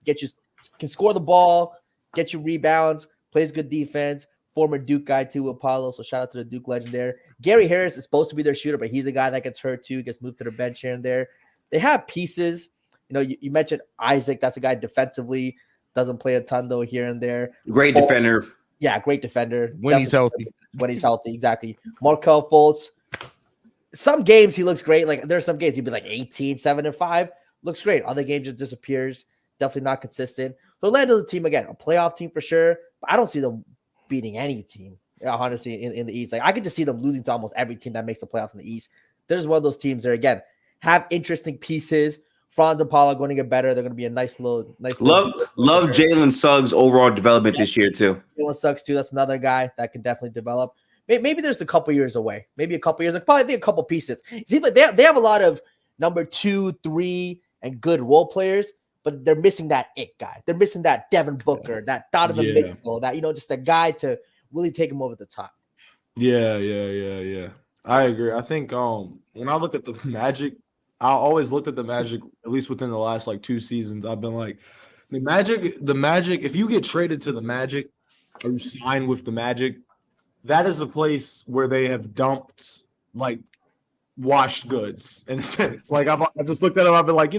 can score the ball, get you rebounds, plays good defense. Former Duke guy too, Apollo. So shout out to the Duke legend there. Gary Harris is supposed to be their shooter, but he's the guy that gets hurt too, gets moved to the bench here and there. They have pieces. You mentioned Isaac. That's a guy defensively. Doesn't play a ton though here and there. Great defender. Yeah, great defender. When he's healthy. When he's healthy, exactly. Markelle Fultz. Some games he looks great. Like there's some games he'd be like 18, 7 and 5. Looks great. Other games just disappears. Definitely not consistent. So Orlando's a team again, a playoff team for sure. But I don't see them beating any team, honestly, in the East. Like I could just see them losing to almost every team that makes the playoffs in the East. There's one of those teams that again have interesting pieces. Franz and Paolo going to get better. They're going to be a nice little. Love Jalen Suggs' overall development this year too. Jalen Suggs too. That's another guy that can definitely develop. Maybe there's a couple years away. Maybe a couple years. Like probably a couple pieces. See, but they have a lot of number 2, 3, and good role players, but they're missing that it guy. They're missing that Devin Booker, that Donovan Mitchell, that just a guy to really take him over the top. Yeah. I agree. I think when I look at the Magic, I always looked at the Magic, at least within the last like 2 seasons. I've been like, the Magic, if you get traded to the Magic or you sign with the Magic, that is a place where they have dumped like washed goods in a sense. Like I've just looked at them, I've been like,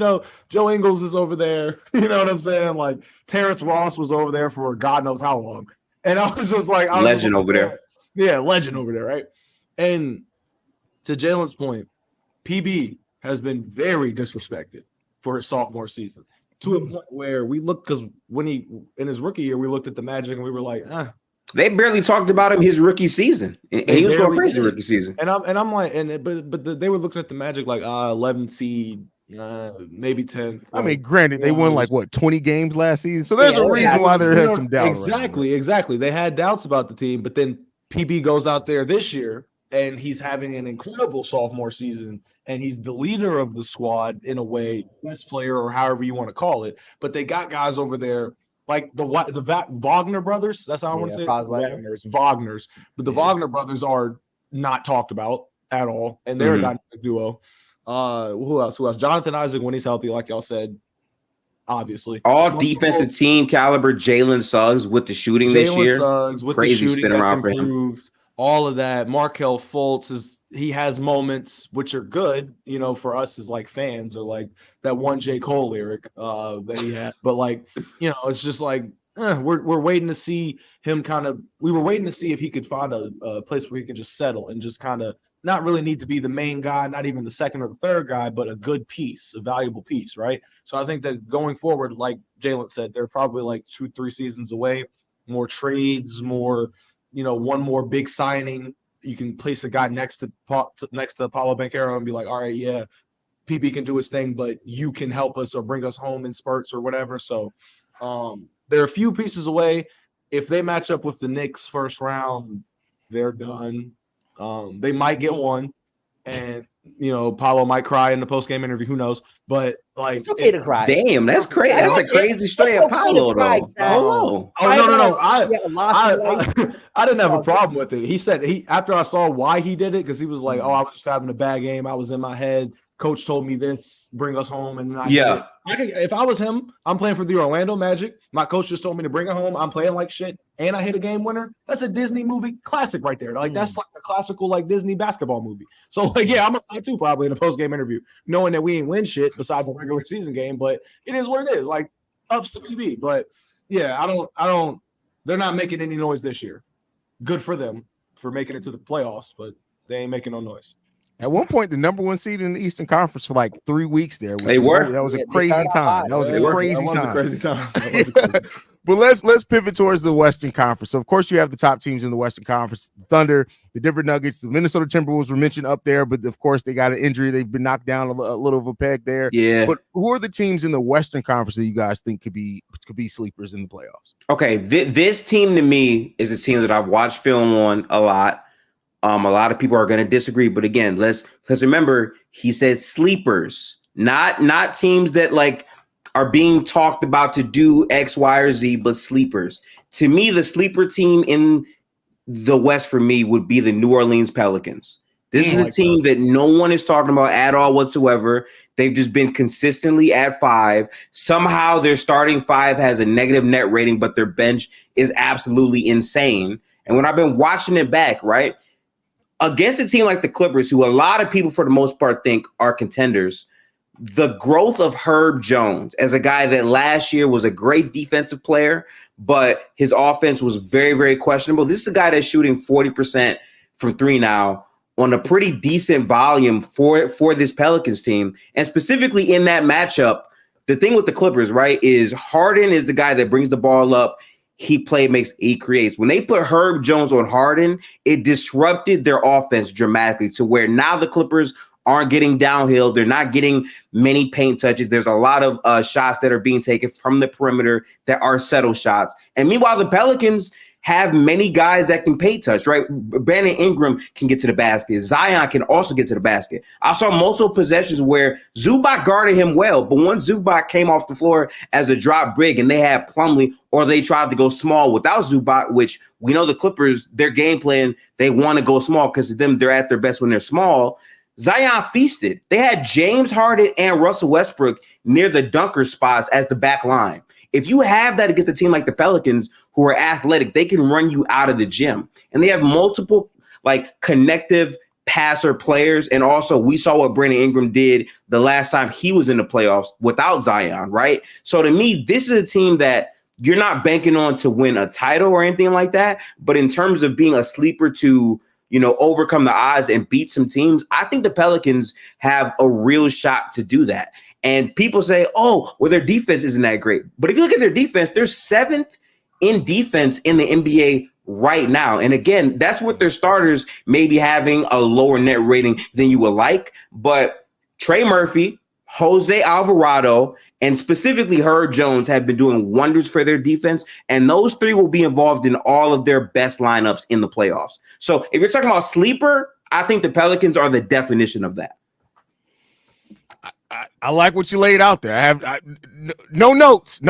Joe Ingles is over there. You know what I'm saying? Like Terrence Ross was over there for God knows how long. And I was just like, legend over there. Yeah, legend over there, right? And to Jalen's point, PB has been very disrespected for his sophomore season to a point where we looked, because when in his rookie year, we looked at the Magic and we were like, They barely talked about him his rookie season, and he was going crazy rookie season. And I'm like, but they were looking at the Magic like 11 seed, maybe 10. I mean, granted, they won like 20 games last season, so there's a reason why there has some doubt. Exactly. They had doubts about the team, but then PB goes out there this year and he's having an incredible sophomore season, and he's the leader of the squad in a way, best player or however you want to call it. But they got guys over there like the Wagner brothers. That's how I want to say it. Wagners. But the Wagner brothers are not talked about at all, and they're a dynamic duo. Who else? Jonathan Isaac, when he's healthy, like y'all said, obviously. All defensive team caliber. Jalen Suggs with the shooting this year. Suggs with crazy the shooting spin around for improved. him. All of that. Markelle Fultz he has moments which are good, for us as like fans, or like that one J. Cole lyric that he had. But like, it's just like we're waiting to see him we were waiting to see if he could find a place where he could just settle and just kind of not really need to be the main guy, not even the second or the third guy, but a good piece, a valuable piece, right? So I think that going forward, like Jalen said, they're probably like 2-3 seasons away, more trades, more, one more big signing. You can place a guy next to Paulo Banchero and be like, all right, yeah, PB can do his thing, but you can help us or bring us home in spurts or whatever. So they're a few pieces away. If they match up with the Knicks first round, they're done. They might get one, and Paulo might cry in the post-game interview. Who knows? But like, it's okay to cry. Damn, that's crazy. That's a crazy straight of Paulo, though. Oh no! I didn't have a problem with it. He said after I saw why he did it, because he was like, "Oh, I was just having a bad game. I was in my head. Coach told me this, bring us home, and if I was him, I'm playing for the Orlando Magic. My coach just told me to bring it home. I'm playing like shit, and I hit a game winner. That's a Disney movie classic right there. Like that's like a classical like Disney basketball movie. So like, yeah, I'm gonna play too probably in a post game interview, knowing that we ain't win shit besides a regular season game. But it is what it is. Like ups to PB. But yeah, I don't. They're not making any noise this year. Good for them for making it to the playoffs, but they ain't making no noise. At one point, the number 1 seed in the Eastern Conference for like 3 weeks there. They were. That was a crazy time. That was a crazy time. But let's pivot towards the Western Conference. So of course you have the top teams in the Western Conference: the Thunder, the Denver Nuggets, the Minnesota Timberwolves were mentioned up there, but of course they got an injury. They've been knocked down a little of a peg there. Yeah. But who are the teams in the Western Conference that you guys think could be sleepers in the playoffs? Okay, this team to me is a team that I've watched film on a lot. A lot of people are going to disagree, but again, let's remember he said sleepers, not teams that like are being talked about to do X, Y, or Z, but sleepers. To me, the sleeper team in the West for me would be the New Orleans Pelicans. This is a team that no one is talking about at all whatsoever. They've just been consistently at 5. Somehow their starting 5 has a negative net rating, but their bench is absolutely insane. And when I've been watching it back, right, against a team like the Clippers, who a lot of people for the most part think are contenders, the growth of Herb Jones as a guy that last year was a great defensive player, but his offense was very, very questionable. This is a guy that's shooting 40% from 3 now on a pretty decent volume for this Pelicans team. And specifically in that matchup, the thing with the Clippers, right, is Harden is the guy that brings the ball up. He creates. When they put Herb Jones on Harden, it disrupted their offense dramatically to where now the Clippers aren't getting downhill. They're not getting many paint touches. There's a lot of shots that are being taken from the perimeter that are settle shots. And meanwhile, the Pelicans have many guys that can paint touch, right? Brandon Ingram can get to the basket. Zion can also get to the basket. I saw multiple possessions where Zubac guarded him well, but once Zubac came off the floor as a drop big and they had Plumlee, or they tried to go small without Zubac, which we know the Clippers, their game plan, they want to go small because they're at their best when they're small. Zion feasted. They had James Harden and Russell Westbrook near the dunker spots as the back line. If you have that against a team like the Pelicans, who are athletic, they can run you out of the gym. And they have multiple like connective passer players. And also we saw what Brandon Ingram did the last time he was in the playoffs without Zion, right? So to me, this is a team that you're not banking on to win a title or anything like that. But in terms of being a sleeper to, overcome the odds and beat some teams, I think the Pelicans have a real shot to do that. And people say, their defense isn't that great. But if you look at their defense, they're 7th in defense in the NBA right now. And again, that's with their starters maybe having a lower net rating than you would like. But Trey Murphy, Jose Alvarado, and specifically Herb Jones have been doing wonders for their defense. And those 3 will be involved in all of their best lineups in the playoffs. So if you're talking about sleeper, I think the Pelicans are the definition of that. I like what you laid out there. I have no notes.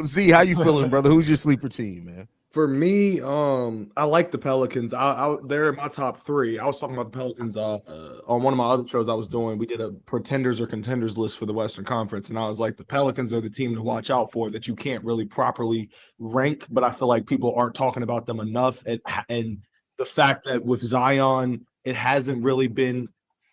Z, how you feeling, brother? Who's your sleeper team, man? For me, I like the Pelicans. They're in my top 3. I was talking about the Pelicans on one of my other shows I was doing. We did a pretenders or contenders list for the Western Conference, and I was like, the Pelicans are the team to watch out for that you can't really properly rank, but I feel like people aren't talking about them enough. And the fact that with Zion, it hasn't really been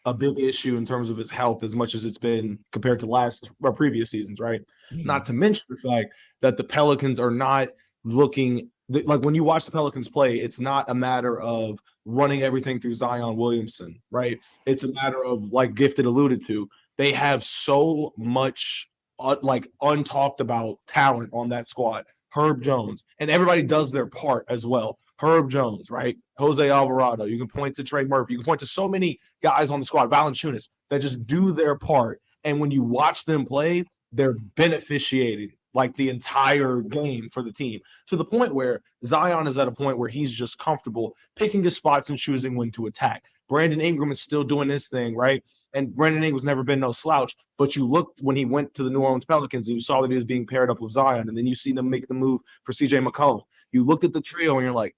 a big issue in terms of his health as much as it's been compared to previous seasons, right? Mm-hmm. Not to mention the fact that the Pelicans are not looking like when you watch the Pelicans play, it's not a matter of running everything through Zion Williamson, right? It's a matter of, like Gifted alluded to, they have so much untalked about talent on that squad. Herb Jones, and everybody does their part as well. Herb Jones, right? Jose Alvarado. You can point to Trey Murphy. You can point to so many guys on the squad, Valanciunas, that just do their part. And when you watch them play, they're beneficiating like the entire game for the team, to the point where Zion is at a point where he's just comfortable picking his spots and choosing when to attack. Brandon Ingram is still doing his thing, right? And Brandon Ingram's never been no slouch, but you looked when he went to the New Orleans Pelicans and you saw that he was being paired up with Zion, and then you see them make the move for CJ McCollum. You looked at the trio and you're like,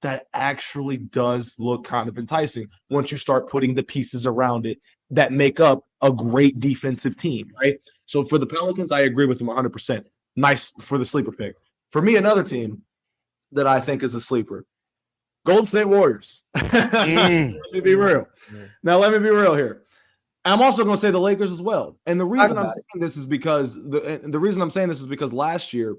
that actually does look kind of enticing once you start putting the pieces around it that make up a great defensive team, right? So for the Pelicans, I agree with them 100%. Nice for the sleeper pick. For me, another team that I think is a sleeper, Golden State Warriors. Let me be real. Now, let me be real here. I'm also going to say the Lakers as well. And the reason I'm saying this is because last year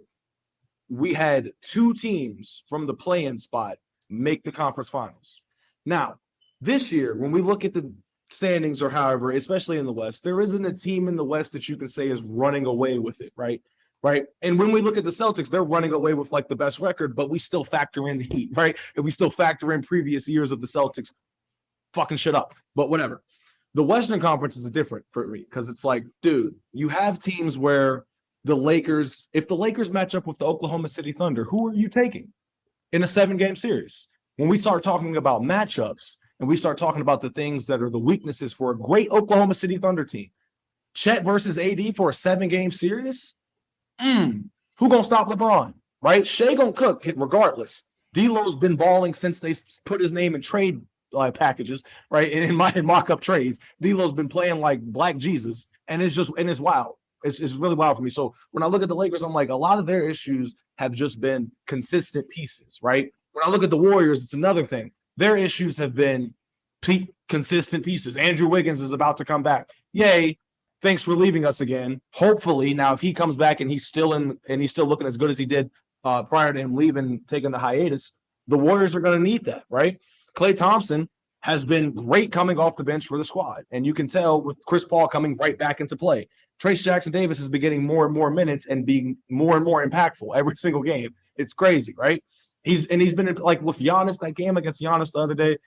we had 2 teams from the play-in spot make the conference finals. Now, this year, when we look at the standings or however, especially in the West, there isn't a team in the West that you can say is running away with it, right? right? And when we look at the Celtics, they're running away with like the best record, but we still factor in the Heat, right? And we still factor in previous years of the Celtics fucking shit up, but whatever. The Western Conference is different for me because it's like, dude, you have teams where the Lakers, if the Lakers match up with the Oklahoma City Thunder, who are you taking in a 7-game series? When we start talking about matchups and we start talking about the things that are the weaknesses for a great Oklahoma City Thunder team, Chet versus AD for a 7-game series, who gonna stop LeBron, right? Shea gonna cook regardless. D'Lo's been balling since they put his name in trade packages, right? In mock-up trades, D'Lo's been playing like Black Jesus, and it's wild. It's really wild for me. So when I look at the Lakers, I'm like, a lot of their issues have just been consistent pieces, right? When I look at the Warriors, it's another thing. Their issues have been consistent pieces. Andrew Wiggins is about to come back. Yay. Thanks for leaving us again. Hopefully, now if he comes back and he's still looking as good as he did prior to him leaving, taking the hiatus, the Warriors are going to need that, right? Klay Thompson has been great coming off the bench for the squad, and you can tell with Chris Paul coming right back into play. Trace Jackson-Davis has been getting more and more minutes and being more and more impactful every single game. It's crazy, right? He's been like with Giannis, that game against Giannis the other day.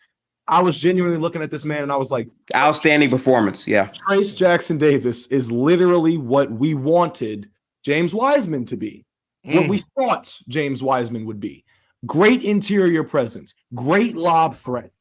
I was genuinely looking at this man and I was like, outstanding performance. Yeah. Trace Jackson-Davis is literally what we wanted James Wiseman to be, what we thought James Wiseman would be. Great interior presence, great lob threat.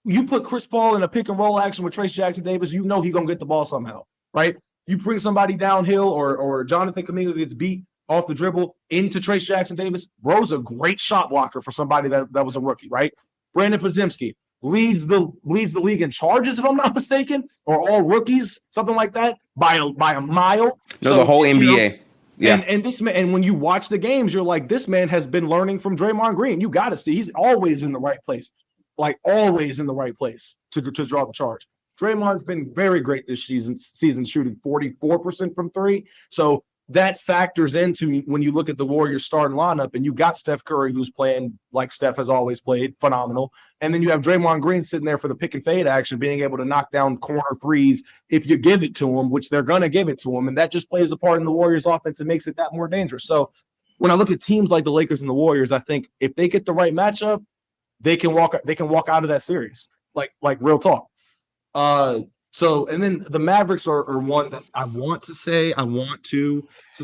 You put Chris Paul in a pick and roll action with Trace Jackson-Davis, you know he's going to get the ball somehow, right? You bring somebody downhill or Jonathan Kuminga gets beat off the dribble into Trace Jackson-Davis. Bro's a great shot blocker for somebody that was a rookie, right? Brandon Podziemski leads the league in charges, if I'm not mistaken, or all rookies, something like that, by a mile. No, the whole NBA. Yeah. And this man, and when you watch the games, you're like, this man has been learning from Draymond Green. You got to see he's always in the right place, like always in the right place to draw the charge. Draymond's been very great this season shooting 44% from three. So that factors into when you look at the Warriors starting lineup, and you got Steph Curry, who's playing like Steph has always played, phenomenal. And then you have Draymond Green sitting there for the pick and fade action, being able to knock down corner threes if you give it to him, which they're going to give it to him. And that just plays a part in the Warriors offense and makes it that more dangerous. So when I look at teams like the Lakers and the Warriors, I think if they get the right matchup, they can walk out of that series. Like real talk. So, and then the Mavericks are one that I want to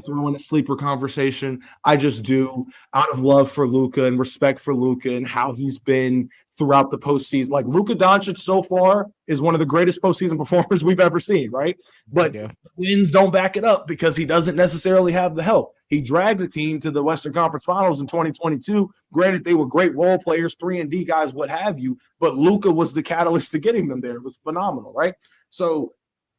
throw in a sleeper conversation. I just do, out of love for Luka and respect for Luka and how he's been throughout the postseason. Like Luka Doncic so far is one of the greatest postseason performers we've ever seen, right? But wins don't back it up because he doesn't necessarily have the help. He dragged the team to the Western Conference Finals in 2022. Granted, they were great role players, 3-and-D guys, what have you, but Luka was the catalyst to getting them there. It was phenomenal, right? So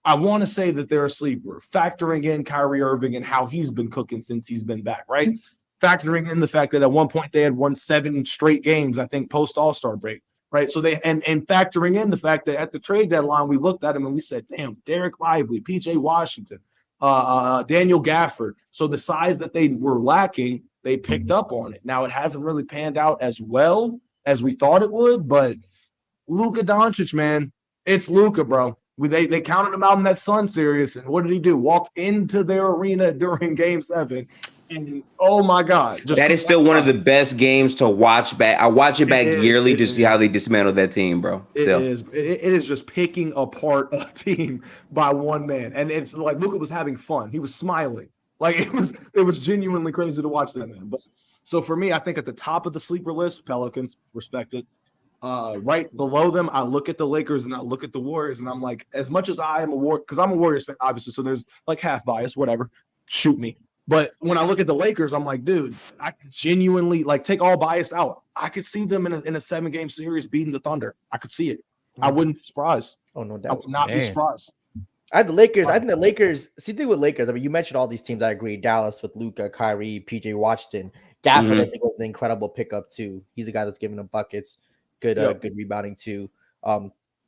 I want to say that they're a sleeper, factoring in Kyrie Irving and how he's been cooking since he's been back, right? Factoring in the fact that at one point they had won 7 straight games, I think, post All-Star break, right? So they and factoring in the fact that at the trade deadline, we looked at him and we said, damn, Derek Lively, PJ Washington, Daniel Gafford. So the size that they were lacking, they picked up on it. Now it hasn't really panned out as well as we thought it would, but Luka Doncic, man, it's Luka, bro. They counted him out in that Sun series, and what did he do? Walk into their arena during Game 7, and oh my God! That is still one of the best games to watch back. I watch it back yearly to see how they dismantled that team, bro. Still. It is just picking apart a team by one man, and it's like Luka was having fun. He was smiling, like it was genuinely crazy to watch that man. But so for me, I think at the top of the sleeper list, Pelicans, respected. Right below them, I look at the Lakers and I look at the Warriors, and I'm like, as much as I am a Warriors, because I'm a Warriors fan, obviously, so there's like half bias, whatever, shoot me. But when I look at the Lakers, I'm like, dude, I can genuinely like take all bias out. I could see them in a 7-game series beating the Thunder. I could see it. I wouldn't be surprised. Oh, no doubt. I would not be surprised. I had the Lakers. I think the Lakers. See the thing with Lakers. I mean, you mentioned all these teams. I agree. Dallas with Luka, Kyrie, PJ Washington, Gafford. I think was an incredible pickup too. He's a guy that's giving them buckets. Good, good rebounding too.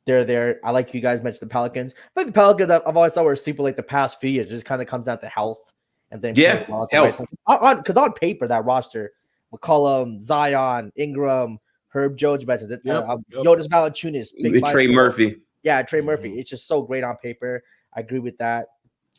They're there. I like you guys mentioned the Pelicans. But the Pelicans, I've always thought were sleeper like the past few years. It just kind of comes down to health, and then health. Because on paper, that roster, McCollum, Zion, Ingram, Herb Jones mentioned Jonas Valanciunas, Trey Murphy. Yeah, Trey Murphy. It's just so great on paper. I agree with that.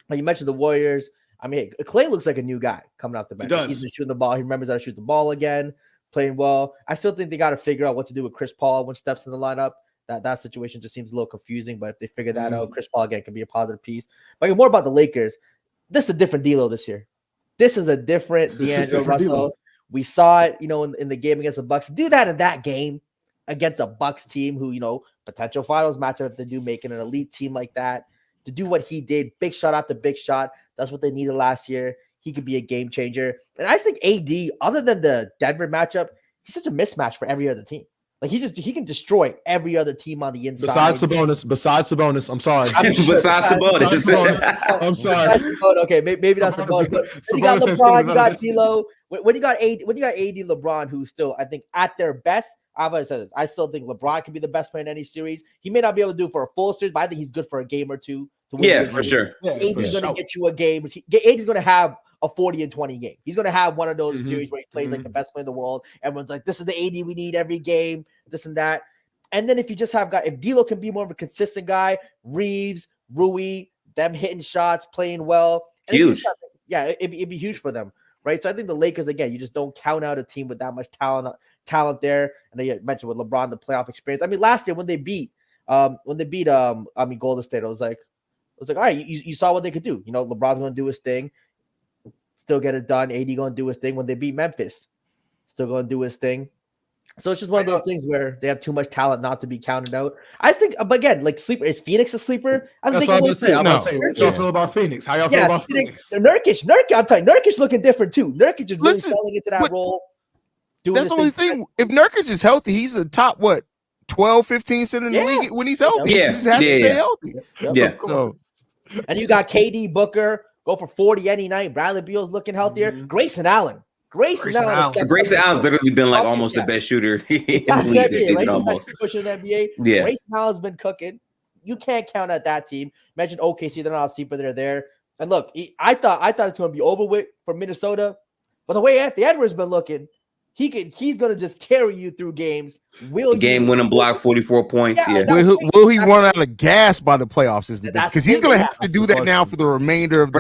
But you mentioned the Warriors. I mean, Clay looks like a new guy coming out the bench. He's been shooting the ball. He remembers how to shoot the ball again, playing well. I still think they got to figure out what to do with Chris Paul when steps in the lineup. That situation just seems a little confusing, but if they figure that out, Chris Paul again can be a positive piece. But more about the Lakers. This is a different D'Lo this year. This is a different D'Angelo Russell. We saw it, in the game against the Bucks. Do that in that game against a Bucks team who, potential finals matchup if they do making an elite team like that. To do what he did, big shot after big shot. That's what they needed last year. He could be a game changer. And I just think AD, other than the Denver matchup, he's such a mismatch for every other team. Like he can destroy every other team on the inside. Besides Sabonis, I'm sorry. Besides Sabonis. I'm sorry. Okay, maybe not Sabonis. But when you got LeBron, you got D'Lo. When you got AD, LeBron, who's still, I think, at their best. I've always said this. I still think LeBron can be the best player in any series. He may not be able to do it for a full series, but I think he's good for a game or two. To win for sure. AD's going to get you a game. AD's going to have a 40 and 20 game. He's going to have one of those series where he plays like the best player in the world. Everyone's like, this is the AD we need every game, this and that. And then if you just have if D'Lo can be more of a consistent guy, Reeves, Rui, them hitting shots, playing well. Huge. It'd be huge for them, right? So I think the Lakers, again, you just don't count out a team with that much talent there. And they mentioned with LeBron, the playoff experience. I mean, last year when they beat Golden State, I was like, all right, you saw what they could do. LeBron's going to do his thing. Still get it done. AD going to do his thing. When they beat Memphis, still going to do his thing. So it's just one of those things where they have too much talent not to be counted out. I think, but again, like sleeper, is Phoenix a sleeper? That's what I'm going to say. I'm going to say, what y'all feel about Phoenix? How y'all feel about Phoenix? Nurkic, I'm telling you, Nurkic looking different too. Nurkic is really selling into that role. That's the only thing. If Nurkic is healthy, he's a top 12, 15 center in the league when he's healthy. He just has to stay healthy. Yeah. So, and you got KD Booker. Go for 40 any night. Bradley Beal's looking healthier. Grayson Allen. Grayson Allen's literally been like almost the best shooter in the league this season. Almost pushing the NBA. Yeah. Grayson Allen's been cooking. You can't count out that team. Imagine OKC, they're not a sleeper, they're there. And look, I thought it's going to be over with for Minnesota, but the way Anthony Edwards been looking, he's going to just carry you through games. Game-winning block, 44 points. Yeah. Will he run out of gas by the playoffs? Is the because he's going to have to do that now for the remainder of the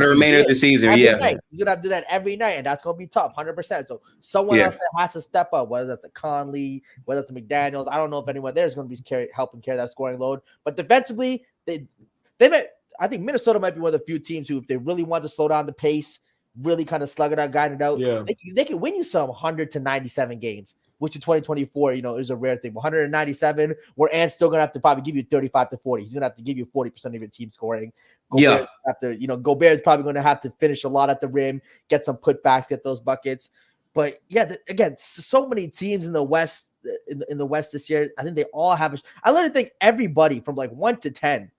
season. He's going to have to do that every night, and that's going to be tough, 100%. So someone else that has to step up, whether that's the Conley, whether it's the McDaniels. I don't know if anyone there is going to be helping carry that scoring load. But defensively, I think Minnesota might be one of the few teams who, if they really want to slow down the pace, really kind of slug it out, guide it out. Yeah. They can win you some 100 to 97 games, which in 2024, is a rare thing. 197, where Ant's still gonna have to probably give you 35 to 40. He's gonna have to give you 40% of your team scoring. Gobert's probably gonna have to finish a lot at the rim, get some putbacks, get those buckets. But again, so many teams in the West, in the West this year. I think they all have. I literally think everybody from like 1 to 10.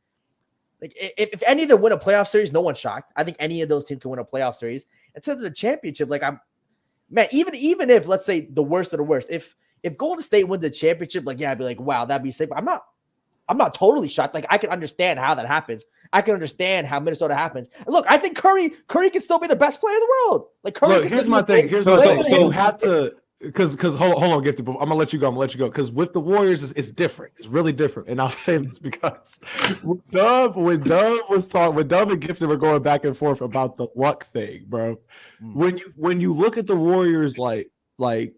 Like if any of them win a playoff series, no one's shocked. I think any of those teams can win a playoff series. In terms of the championship, even if, let's say, the worst of the worst, if Golden State wins the championship, I'd be like, wow, that'd be sick. But I'm not totally shocked. Like, I can understand how that happens. I can understand how Minnesota happens. And look, I think Curry can still be the best player in the world. Like Curry. Look, here's my thing. So you have to. Because hold on, Gifted, I'm gonna let you go. Because with the Warriors, it's different. It's really different. And I'll say this because when Dub and Gifted were going back and forth about the luck thing, bro. When you look at the Warriors like 6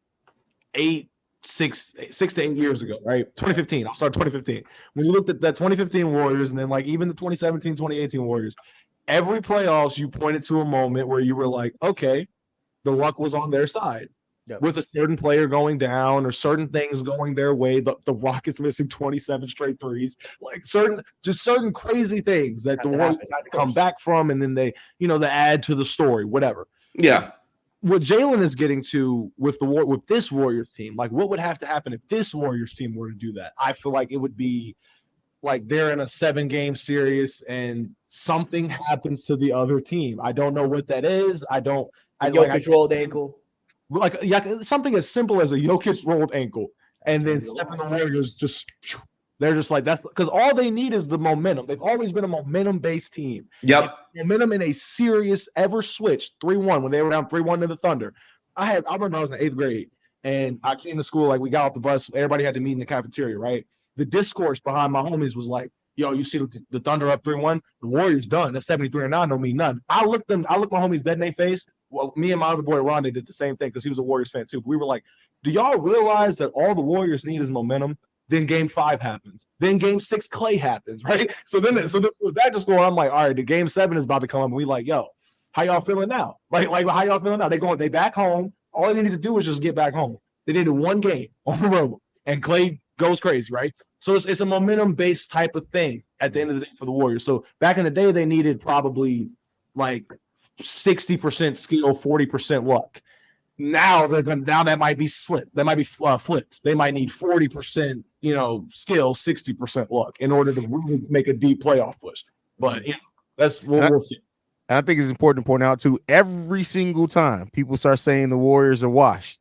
to 8 years ago, right? 2015. I'll start 2015. When you looked at that 2015 Warriors and then even the 2017, 2018 Warriors, every playoffs you pointed to a moment where you were like, okay, the luck was on their side. Yep. With a certain player going down or certain things going their way, the Rockets missing 27 straight threes, certain crazy things that the Warriors had to come back from, and then they add to the story, whatever. Yeah. What Jalen is getting to with this Warriors team, what would have to happen if this Warriors team were to do that? I feel like it would be like they're in a 7-game series and something happens to the other team. I don't know what that is. Jokic rolled ankle. Something as simple as a Jokic rolled ankle, and then Stephen the Warriors they're just like that, because all they need is the momentum. They've always been a momentum-based team. Yep. Momentum in a series ever switched 3-1 when they were down 3-1 to the Thunder. I remember I was in 8th grade and I came to school, we got off the bus, everybody had to meet in the cafeteria, right? The discourse behind my homies was like, yo, you see the Thunder up 3-1, the Warriors done. That's 73-9 don't mean nothing. I looked my homies dead in their face. Well, me and my other boy Ron, they did the same thing because he was a Warriors fan too. But we were like, do y'all realize that all the Warriors need is momentum? Then game 5 happens. Then game 6 Clay happens, right? So then with that just going, I'm like, all right, the game 7 is about to come up, and we like, yo, how y'all feeling now? Like how y'all feeling now? They back home. All they need to do is just get back home. They did one game on the road, and Clay goes crazy, right? So it's a momentum-based type of thing at the end of the day for the Warriors. So back in the day, they needed probably like 60% skill, 40% luck. Now that might be slipped. That might be flipped. They might need 40%, skill, 60% luck in order to really make a deep playoff push. But that's what we'll see. I think it's important to point out too. Every single time people start saying the Warriors are washed,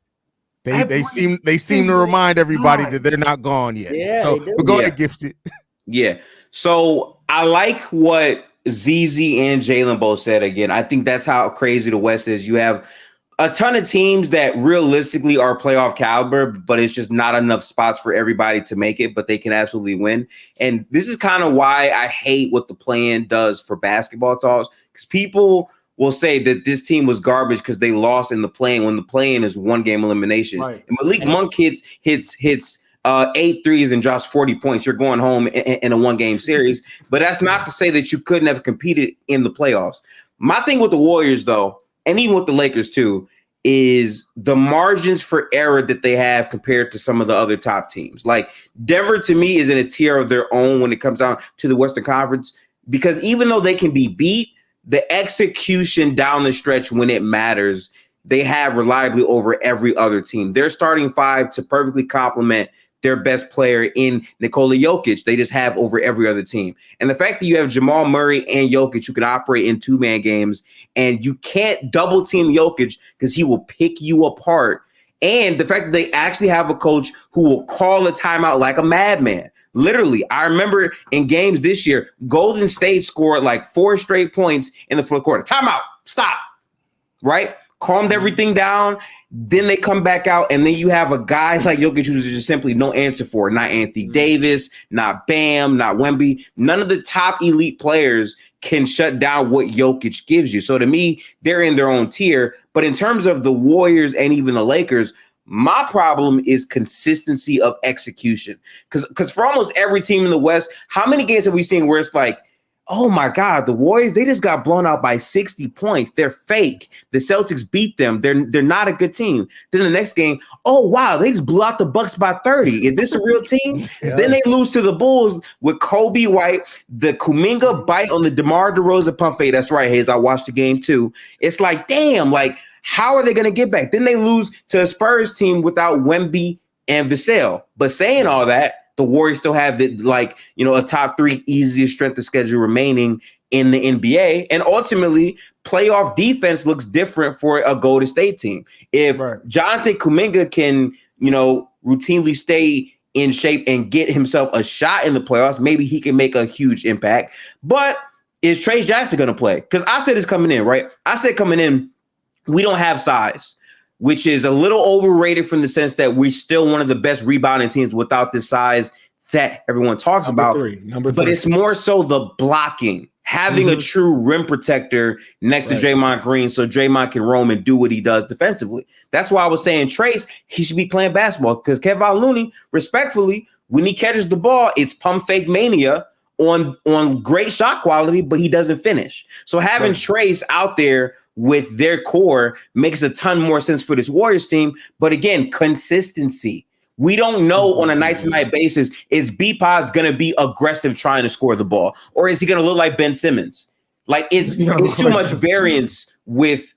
they seem to remind everybody that they're not gone yet. Yeah, so but go ahead, Gifted. Yeah. So I like what ZZ and Jalen both said. Again, I think that's how crazy the West is. You have a ton of teams that realistically are playoff caliber, but it's just not enough spots for everybody to make it, but they can absolutely win. And this is kind of why I hate what the play-in does for basketball talks, because people will say that this team was garbage because they lost in the play-in when the play-in is one game elimination. Right. And Malik Monk hits 8 threes and drops 40 points. You're going home in a one-game series. But that's not to say that you couldn't have competed in the playoffs. My thing with the Warriors, though, and even with the Lakers too, is the margins for error that they have compared to some of the other top teams. Like Denver, to me, is in a tier of their own when it comes down to the Western Conference, because even though they can be beat, the execution down the stretch when it matters, they have reliably over every other team. Their starting 5 to perfectly complement their best player in Nikola Jokic, they just have over every other team. And the fact that you have Jamal Murray and Jokic who can operate in 2-man games, and you can't double team Jokic because he will pick you apart. And the fact that they actually have a coach who will call a timeout like a madman. Literally, I remember in games this year, Golden State scored like 4 straight points in the fourth quarter. Timeout, stop, right? Calmed everything down. Then they come back out, and then you have a guy like Jokic who's just simply no answer for it. Not Anthony Davis, not Bam, not Wemby. None of the top elite players can shut down what Jokic gives you. So to me, they're in their own tier. But in terms of the Warriors and even the Lakers, my problem is consistency of execution. Because for almost every team in the West, how many games have we seen where it's like, oh my God, the Warriors, they just got blown out by 60 points. They're fake. The Celtics beat them. They're not a good team. Then the next game, oh wow, they just blew out the Bucks by 30. Is this a real team? Yeah. Then they lose to the Bulls with Kobe White, the Kuminga bite on the DeMar DeRozan pump fake. That's right, Hayes. I watched the game too. It's like, damn, like how are they going to get back? Then they lose to a Spurs team without Wemby and Vassell. But saying all that, the Warriors still have a top 3 easiest strength of schedule remaining in the NBA. And ultimately, playoff defense looks different for a Golden State team. If Jonathan Kuminga can, routinely stay in shape and get himself a shot in the playoffs, maybe he can make a huge impact. But is Trae Jackson going to play? Because I said it's coming in, right? I said coming in, we don't have size, which is a little overrated from the sense that we're still one of the best rebounding teams without the size that everyone talks about. Number three. But it's more so the blocking, having a true rim protector next to Draymond Green so Draymond can roam and do what he does defensively. That's why I was saying Trace, he should be playing basketball, because Kevin Looney, respectfully, when he catches the ball, it's pump fake mania on great shot quality, but he doesn't finish. So having Trace out there with their core makes a ton more sense for this Warriors team. But again, consistency. We don't know on a night-to-night basis, is B-Pod's going to be aggressive trying to score the ball, or is he going to look like Ben Simmons? Like it's too much variance with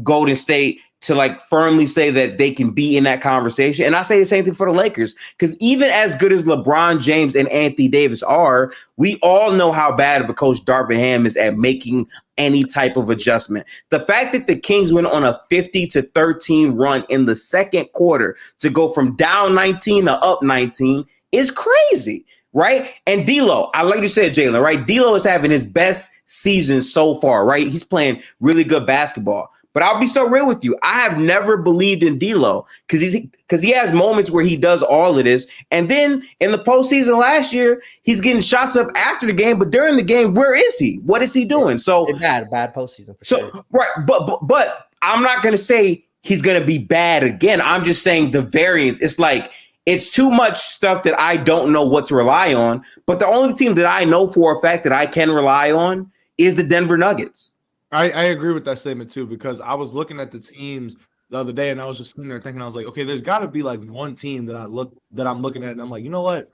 Golden State to firmly say that they can be in that conversation. And I say the same thing for the Lakers, because even as good as LeBron James and Anthony Davis are, we all know how bad of a coach Darvin Ham is at making any type of adjustment. The fact that the Kings went on a 50-13 run in the second quarter to go from down 19 to up 19 is crazy, right? And D'Lo, I like you said, Jalen, right? D'Lo is having his best season so far, right? He's playing really good basketball. But I'll be so real with you. I have never believed in D'Lo because he has moments where he does all of this. And then in the postseason last year, he's getting shots up after the game. But during the game, where is he? What is he doing? So bad postseason for sure. Right. But I'm not going to say he's going to be bad again. I'm just saying the variance. It's like it's too much stuff that I don't know what to rely on. But the only team that I know for a fact that I can rely on is the Denver Nuggets. I agree with that statement too, because I was looking at the teams the other day and I was just sitting there thinking, I was like, okay, there's got to be like one team that I'm looking at and I'm like, you know what,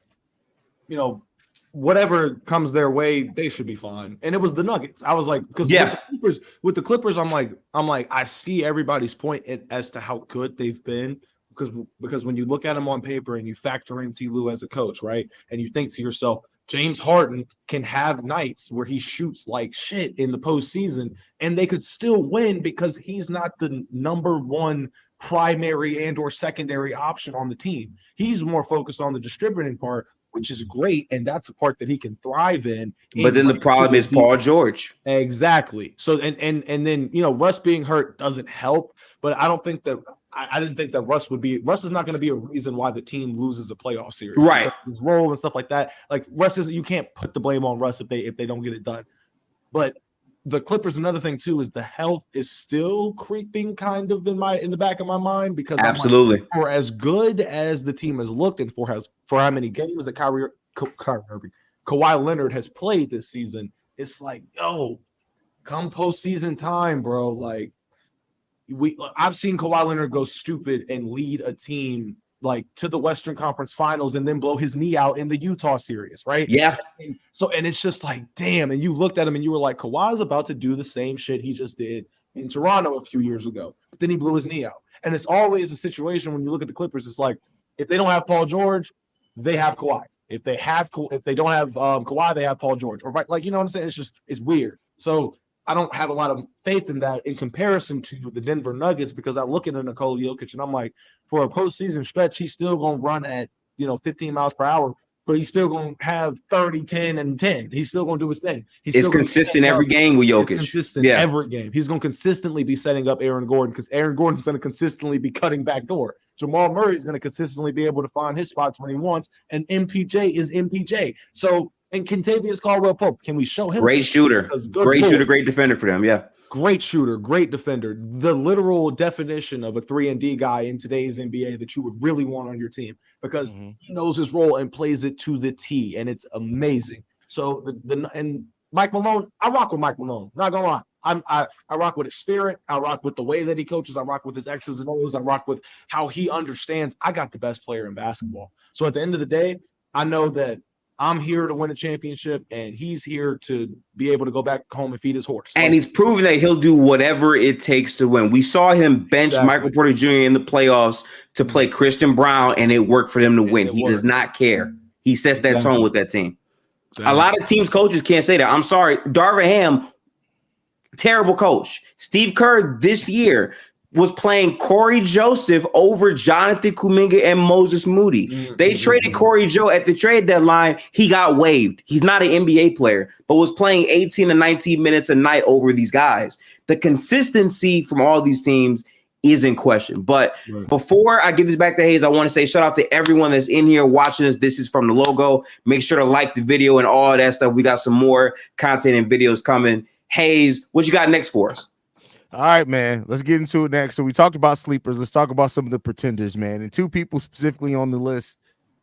whatever comes their way, they should be fine. And it was the Nuggets. I was like, because with the Clippers, I'm like, I see everybody's point as to how good they've been, because when you look at them on paper and you factor in T. Lue as a coach, right, and you think to yourself, James Harden can have nights where he shoots like shit in the postseason and they could still win because he's not the number one primary and or secondary option on the team. He's more focused on the distributing part, which is great. And that's a part that he can thrive in. But then the problem is Paul George. Exactly. So, and then, Russ being hurt doesn't help, but I don't think that I didn't think that Russ is not going to be a reason why the team loses a playoff series. Right. His role and stuff like that. Like Russ you can't put the blame on Russ if they don't get it done. But the Clippers, another thing too, is the health is still creeping kind of in the back of my mind, because absolutely for as good as the team has looked and for how many games that Kawhi Leonard has played this season, it's like, yo, come postseason time, bro. Like, I've seen Kawhi Leonard go stupid and lead a team like to the Western Conference Finals and then blow his knee out in the Utah series, right? Yeah. And it's just like, damn. And you looked at him and you were like, Kawhi's about to do the same shit he just did in Toronto a few years ago. But then he blew his knee out. And it's always a situation when you look at the Clippers, it's like, if they don't have Paul George, they have Kawhi. If they don't have Kawhi, they have Paul George. Or right, like, you know what I'm saying? It's weird. So I don't have a lot of faith in that in comparison to the Denver Nuggets, because I'm looking at Nikola Jokic and I'm like, for a postseason stretch, he's still going to run at 15 miles per hour, but he's still going to have 30, 10, and 10. He's still going to do his thing. It's consistent every game with Jokic. It's consistent every game. He's going to consistently be setting up Aaron Gordon, because Aaron Gordon's going to consistently be cutting back door. Jamal Murray is going to consistently be able to find his spots when he wants, and MPJ is MPJ. So, and Kentavious Caldwell-Pope, can we show him? Great shooter. Great shooter, great defender for them, yeah. Great shooter, great defender. The literal definition of a 3-and-D guy in today's NBA that you would really want on your team, because he knows his role and plays it to the T, and it's amazing. So and Mike Malone, I rock with Mike Malone. Not gonna lie. I rock with his spirit. I rock with the way that he coaches. I rock with his X's and O's. I rock with how he understands I got the best player in basketball. So at the end of the day, I know that I'm here to win a championship, and he's here to be able to go back home and feed his horse. And he's proven that he'll do whatever it takes to win. We saw him bench Michael Porter Jr. in the playoffs to play Christian Brown, and it worked for them to win. He does not care. He sets that tone with that team. A lot of teams' coaches can't say that. I'm sorry. Darvin Ham, terrible coach. Steve Kerr this year was playing Corey Joseph over Jonathan Kuminga and Moses Moody. They traded Corey Joe at the trade deadline. He got waived. He's not an NBA player, but was playing 18 to 19 minutes a night over these guys. The consistency from all these teams is in question. But before I give this back to Hayes, I want to say shout out to everyone that's in here watching us. This is from the logo. Make sure to like the video and all that stuff. We got some more content and videos coming. Hayes, what you got next for us? All right, man, let's get into it next. So we talked about sleepers. Let's talk about some of the pretenders, man. And two people specifically on the list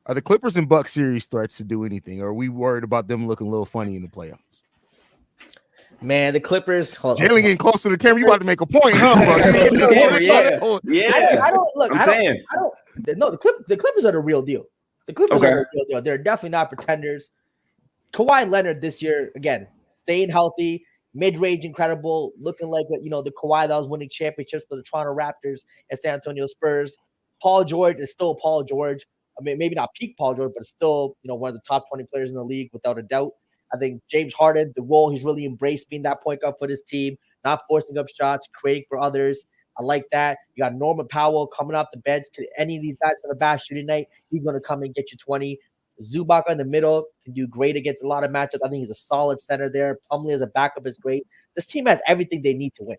are the Clippers and Bucks series threats to do anything. Or are we worried about them looking a little funny in the playoffs? Man, the Clippers. Jalen getting close to the camera. You about to make a point, huh, bro? I don't look. No, the Clippers are the real deal. The Clippers are the real deal. They're definitely not pretenders. Kawhi Leonard this year, again, staying healthy. Mid-range, incredible, looking like the Kawhi that was winning championships for the Toronto Raptors and San Antonio Spurs. Paul George is still Paul George. I mean, maybe not peak Paul George, but still, one of the top 20 players in the league without a doubt. I think James Harden, the role he's really embraced being that point guard for this team, not forcing up shots, creating for others. I like that. You got Norman Powell coming off the bench. Any of these guys on the back shooting night, he's going to come and get you 20. Zubac in the middle can do great against a lot of matchups. I think he's a solid center there. Plumlee as a backup is great. This team has everything they need to win.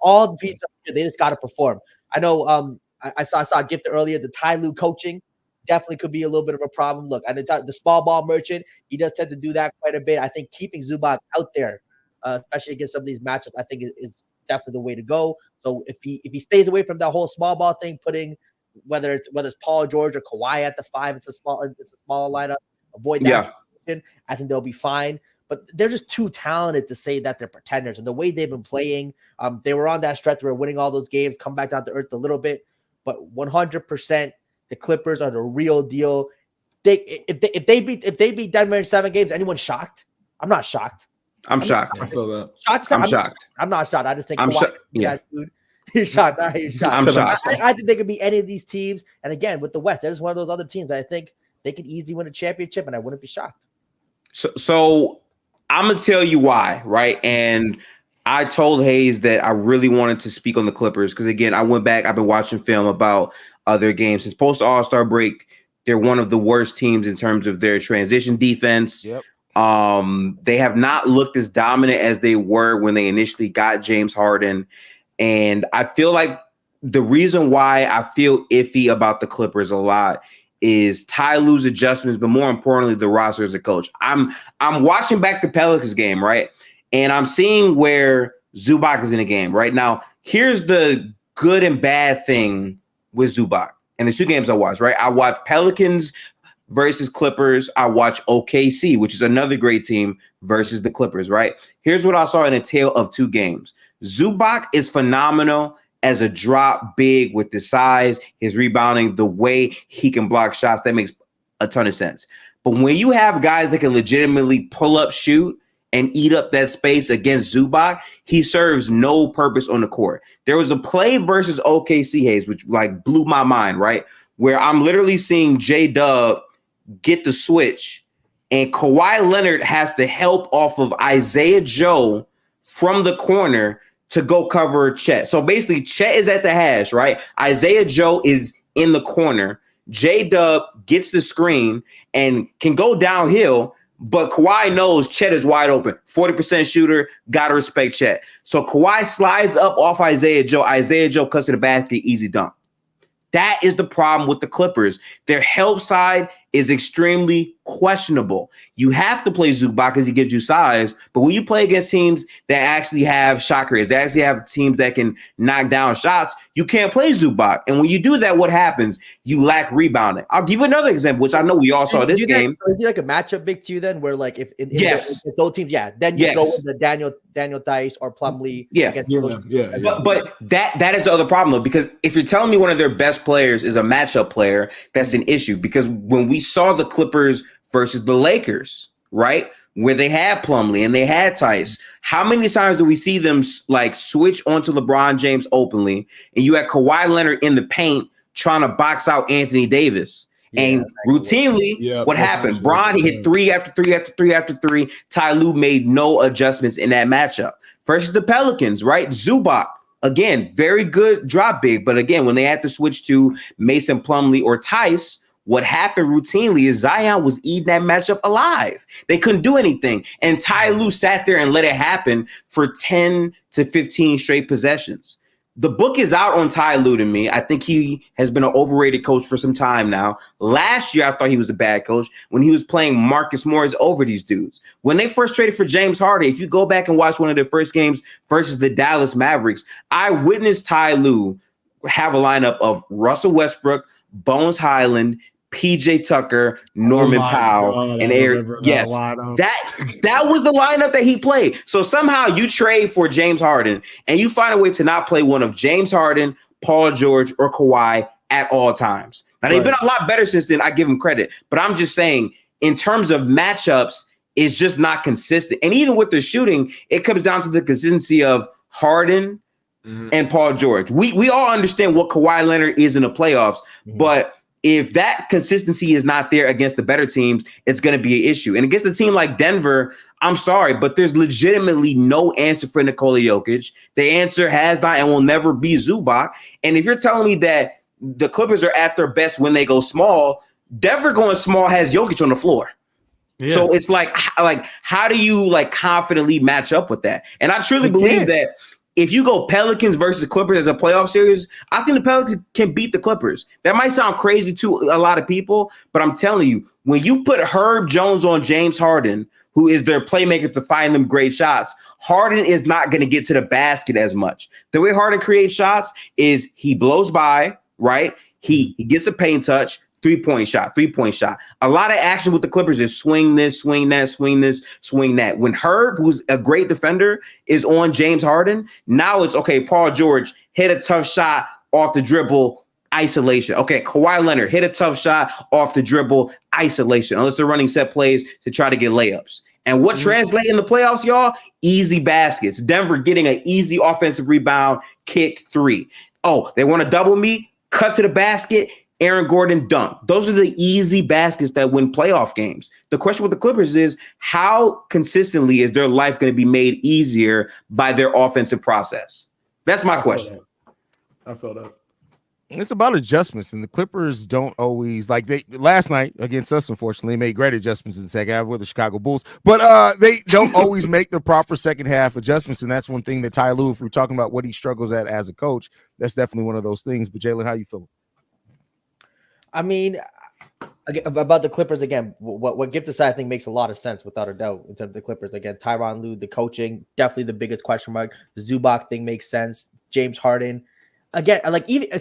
all the pieces, they just got to perform. I know. I saw a gift earlier. The Ty Lue coaching definitely could be a little bit of a problem. Look, and the small ball merchant, he does tend to do that quite a bit. I think keeping Zubac out there, especially against some of these matchups, I think is definitely the way to go. So if he stays away from that whole small ball thing, putting whether it's Paul George or Kawhi at the 5, it's a smaller lineup. Avoid that. Yeah. I think they'll be fine. But they're just too talented to say that they're pretenders. And the way they've been playing, they were on that stretch where winning all those games, come back down to earth a little bit. But 100%, the Clippers are the real deal. If they beat Denver in 7 games, anyone shocked? I'm not shocked. I'm shocked. I feel that. I'm shocked. I'm not shocked. I just think I'm shocked. Yeah, dude. You're shocked. All right, you're shocked. I'm shocked. I think they could be any of these teams. And again, with the West, they're just one of those other teams that I think they could easily win a championship, and I wouldn't be shocked. So I'm gonna tell you why, right? And I told Hayes that I really wanted to speak on the Clippers because, again, I've been watching film about their games since post All-Star break. They're one of the worst teams in terms of their transition defense. Yep. They have not looked as dominant as they were when they initially got James Harden. And I feel like the reason why I feel iffy about the Clippers a lot is Ty Lue's adjustments, but more importantly, the roster as a coach. I'm watching back the Pelicans game, right? And I'm seeing where Zubac is in the game right now. Here's the good and bad thing with Zubac. And the 2 games I watched, right? I watched Pelicans versus Clippers. I watched OKC, which is another great team, versus the Clippers, right? Here's what I saw in a tale of 2 games. Zubac is phenomenal as a drop big with the size, his rebounding, the way he can block shots. That makes a ton of sense. But when you have guys that can legitimately pull up, shoot, and eat up that space against Zubac, he serves no purpose on the court. There was a play versus OKC, Hayes, which like blew my mind, right? Where I'm literally seeing J-Dub get the switch, and Kawhi Leonard has to help off of Isaiah Joe from the corner to go cover Chet. So basically, Chet is at the hash, right? Isaiah Joe is in the corner. J-Dub gets the screen and can go downhill, but Kawhi knows Chet is wide open. 40% shooter, got to respect Chet. So Kawhi slides up off Isaiah Joe. Isaiah Joe cuts to the basket, easy dunk. That is the problem with the Clippers. Their help side is extremely questionable. You have to play Zubac because he gives you size, but when you play against teams that actually have shot creators, they actually have teams that can knock down shots, you can't play Zubac. And when you do that, what happens? You lack rebounding. I'll give you another example, which I know we all saw this game. Is he like a matchup big to you then, where like if yes, those teams, then you go with the Daniel Dice or Plumlee. But that is the other problem though, because if you're telling me one of their best players is a matchup player, that's an issue. Because when we saw the Clippers versus the Lakers, right, where they had Plumlee and they had Tice, how many times do we see them like switch onto LeBron James openly, and you had Kawhi Leonard in the paint trying to box out Anthony Davis? And routinely, what happened? Bron hit 3 after 3 after 3 after 3. Ty Lue made no adjustments in that matchup. Versus the Pelicans, right? Zubac, again, very good drop big. But again, when they had to switch to Mason Plumlee or Tice, what happened routinely is Zion was eating that matchup alive. They couldn't do anything. And Ty Lue sat there and let it happen for 10 to 15 straight possessions. The book is out on Ty Lue to me. I think he has been an overrated coach for some time now. Last year, I thought he was a bad coach when he was playing Marcus Morris over these dudes. When they first traded for James Harden, if you go back and watch one of their first games versus the Dallas Mavericks, I witnessed Ty Lue have a lineup of Russell Westbrook, Bones Highland, PJ Tucker, Norman Powell, and Eric. Yes, that was the lineup that he played. So somehow you trade for James Harden and you find a way to not play one of James Harden, Paul George, or Kawhi at all times. Now they've been a lot better since then. I give them credit, but I'm just saying in terms of matchups, it's just not consistent. And even with the shooting, it comes down to the consistency of Harden and Paul George. We all understand what Kawhi Leonard is in the playoffs, but if that consistency is not there against the better teams, it's going to be an issue. And against a team like Denver, I'm sorry, but there's legitimately no answer for Nikola Jokic. The answer has not and will never be Zubac. And if you're telling me that the Clippers are at their best when they go small, Denver going small has Jokic on the floor. Yeah. So it's like how do you like confidently match up with that? And I truly believe that if you go Pelicans versus Clippers as a playoff series, I think the Pelicans can beat the Clippers. That might sound crazy to a lot of people, but I'm telling you, when you put Herb Jones on James Harden, who is their playmaker to find them great shots, Harden is not going to get to the basket as much. The way Harden creates shots is he blows by, right? He gets a paint touch, 3-point shot. A lot of action with the Clippers is swing this, swing that, swing this, swing that. When Herb, who's a great defender, is on James Harden, now it's, okay, Paul George, hit a tough shot off the dribble, isolation. Okay, Kawhi Leonard, hit a tough shot off the dribble, isolation, unless they're running set plays to try to get layups. And what translates in the playoffs, y'all? Easy baskets. Denver getting an easy offensive rebound, kick 3. Oh, they want to double me? Cut to the basket, Aaron Gordon dunk. Those are the easy baskets that win playoff games. The question with the Clippers is, how consistently is their life going to be made easier by their offensive process? That's my question. I felt that. It's about adjustments, and the Clippers don't always they last night against us. Unfortunately, made great adjustments in the second half with the Chicago Bulls, but they don't always make the proper second half adjustments, and that's one thing that Ty Lue, if we're talking about what he struggles at as a coach, that's definitely one of those things. But Jalen, how you feeling? I mean, about the Clippers again, what Gift said I think makes a lot of sense without a doubt in terms of the Clippers. Again, Tyronn Lue, the coaching, definitely the biggest question mark. The Zubac thing makes sense. James Harden. Again,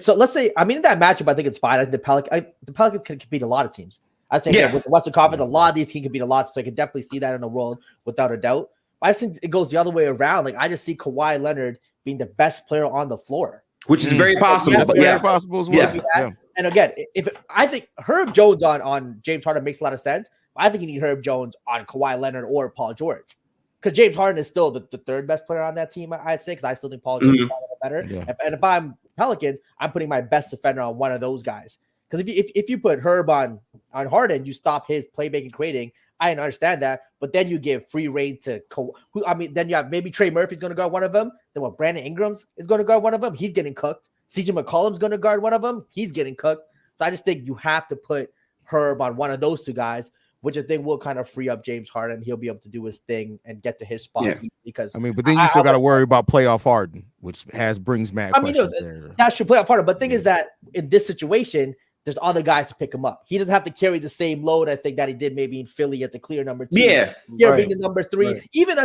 so let's say, in that matchup, I think it's fine. I think the Pelicans can beat a lot of teams. I think with the Western Conference, a lot of these teams can beat a lot. So I can definitely see that in the world without a doubt. But I just think it goes the other way around. I just see Kawhi Leonard being the best player on the floor, which is very possible. Yes, very possible as well. Yeah. And again, I think Herb Jones on James Harden makes a lot of sense. But I think you need Herb Jones on Kawhi Leonard or Paul George. Because James Harden is still the third best player on that team, I'd say, because I still think Paul George is better. Yeah. And if I'm Pelicans, I'm putting my best defender on one of those guys. Because if you put Herb on Harden, you stop his playmaking creating. I understand that, but then you give free reign to then you have maybe Trey Murphy's going to guard one of them. Then Brandon Ingram's is going to guard one of them. He's getting cooked. CJ McCollum's going to guard one of them. He's getting cooked. So I just think you have to put Herb on one of those two guys, which I think will kind of free up James Harden. He'll be able to do his thing and get to his spot. Yeah. Because but then you still got to worry about playoff Harden, which brings mad questions there. That's your playoff Harden. But the thing is that in this situation, there's other guys to pick him up. He doesn't have to carry the same load, I think, that he did maybe in Philly as a clear number 2. Yeah. Being the number 3. Right. Even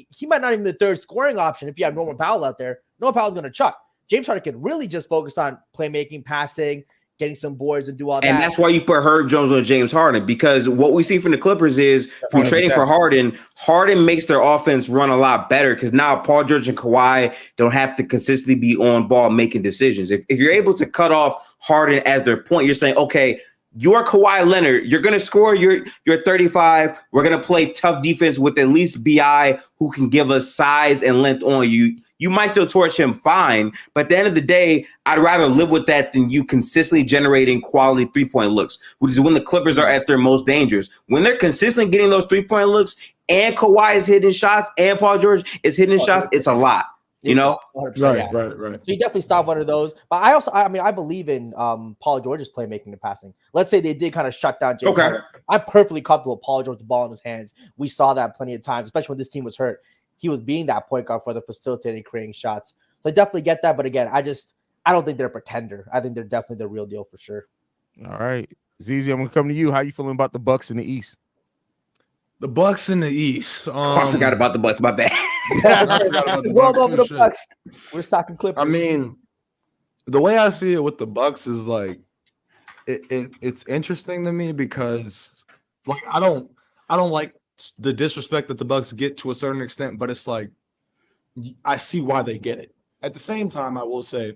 he might not even be the third scoring option. If you have Norman Powell out there, Norman Powell's going to chuck. James Harden can really just focus on playmaking, passing, getting some boards and do all that. And that's why you put Herb Jones on James Harden, because what we see from the Clippers is from trading for Harden makes their offense run a lot better because now Paul George and Kawhi don't have to consistently be on ball making decisions. If you're able to cut off Harden as their point, you're saying, okay, you're Kawhi Leonard. You're going to score your 35. We're going to play tough defense with at least BI who can give us size and length on you. You might still torch him fine, but at the end of the day, I'd rather live with that than you consistently generating quality 3-point looks, which is when the Clippers are at their most dangerous. When they're consistently getting those 3-point looks and Kawhi is hitting shots and Paul George is hitting shots, it's a lot. You know? Right. So you definitely stop one of those. But I believe in Paul George's playmaking and passing. Let's say they did kind of shut down James Harden. I'm perfectly comfortable with Paul George with the ball in his hands. We saw that plenty of times, especially when this team was hurt. He was being that point guard for the facilitating, creating shots. So I definitely get that. But again, I don't think they're a pretender. I think they're definitely the real deal for sure. All right. Zizi, I'm going to come to you. How you feeling about the Bucks in the East? The Bucks in the East. I forgot about the Bucks. My bad. Rolled over the Bucks. We're stocking Clippers. The way I see it with the Bucks is it's interesting to me because I don't like the disrespect that the Bucks get to a certain extent, but it's I see why they get it. At the same time, I will say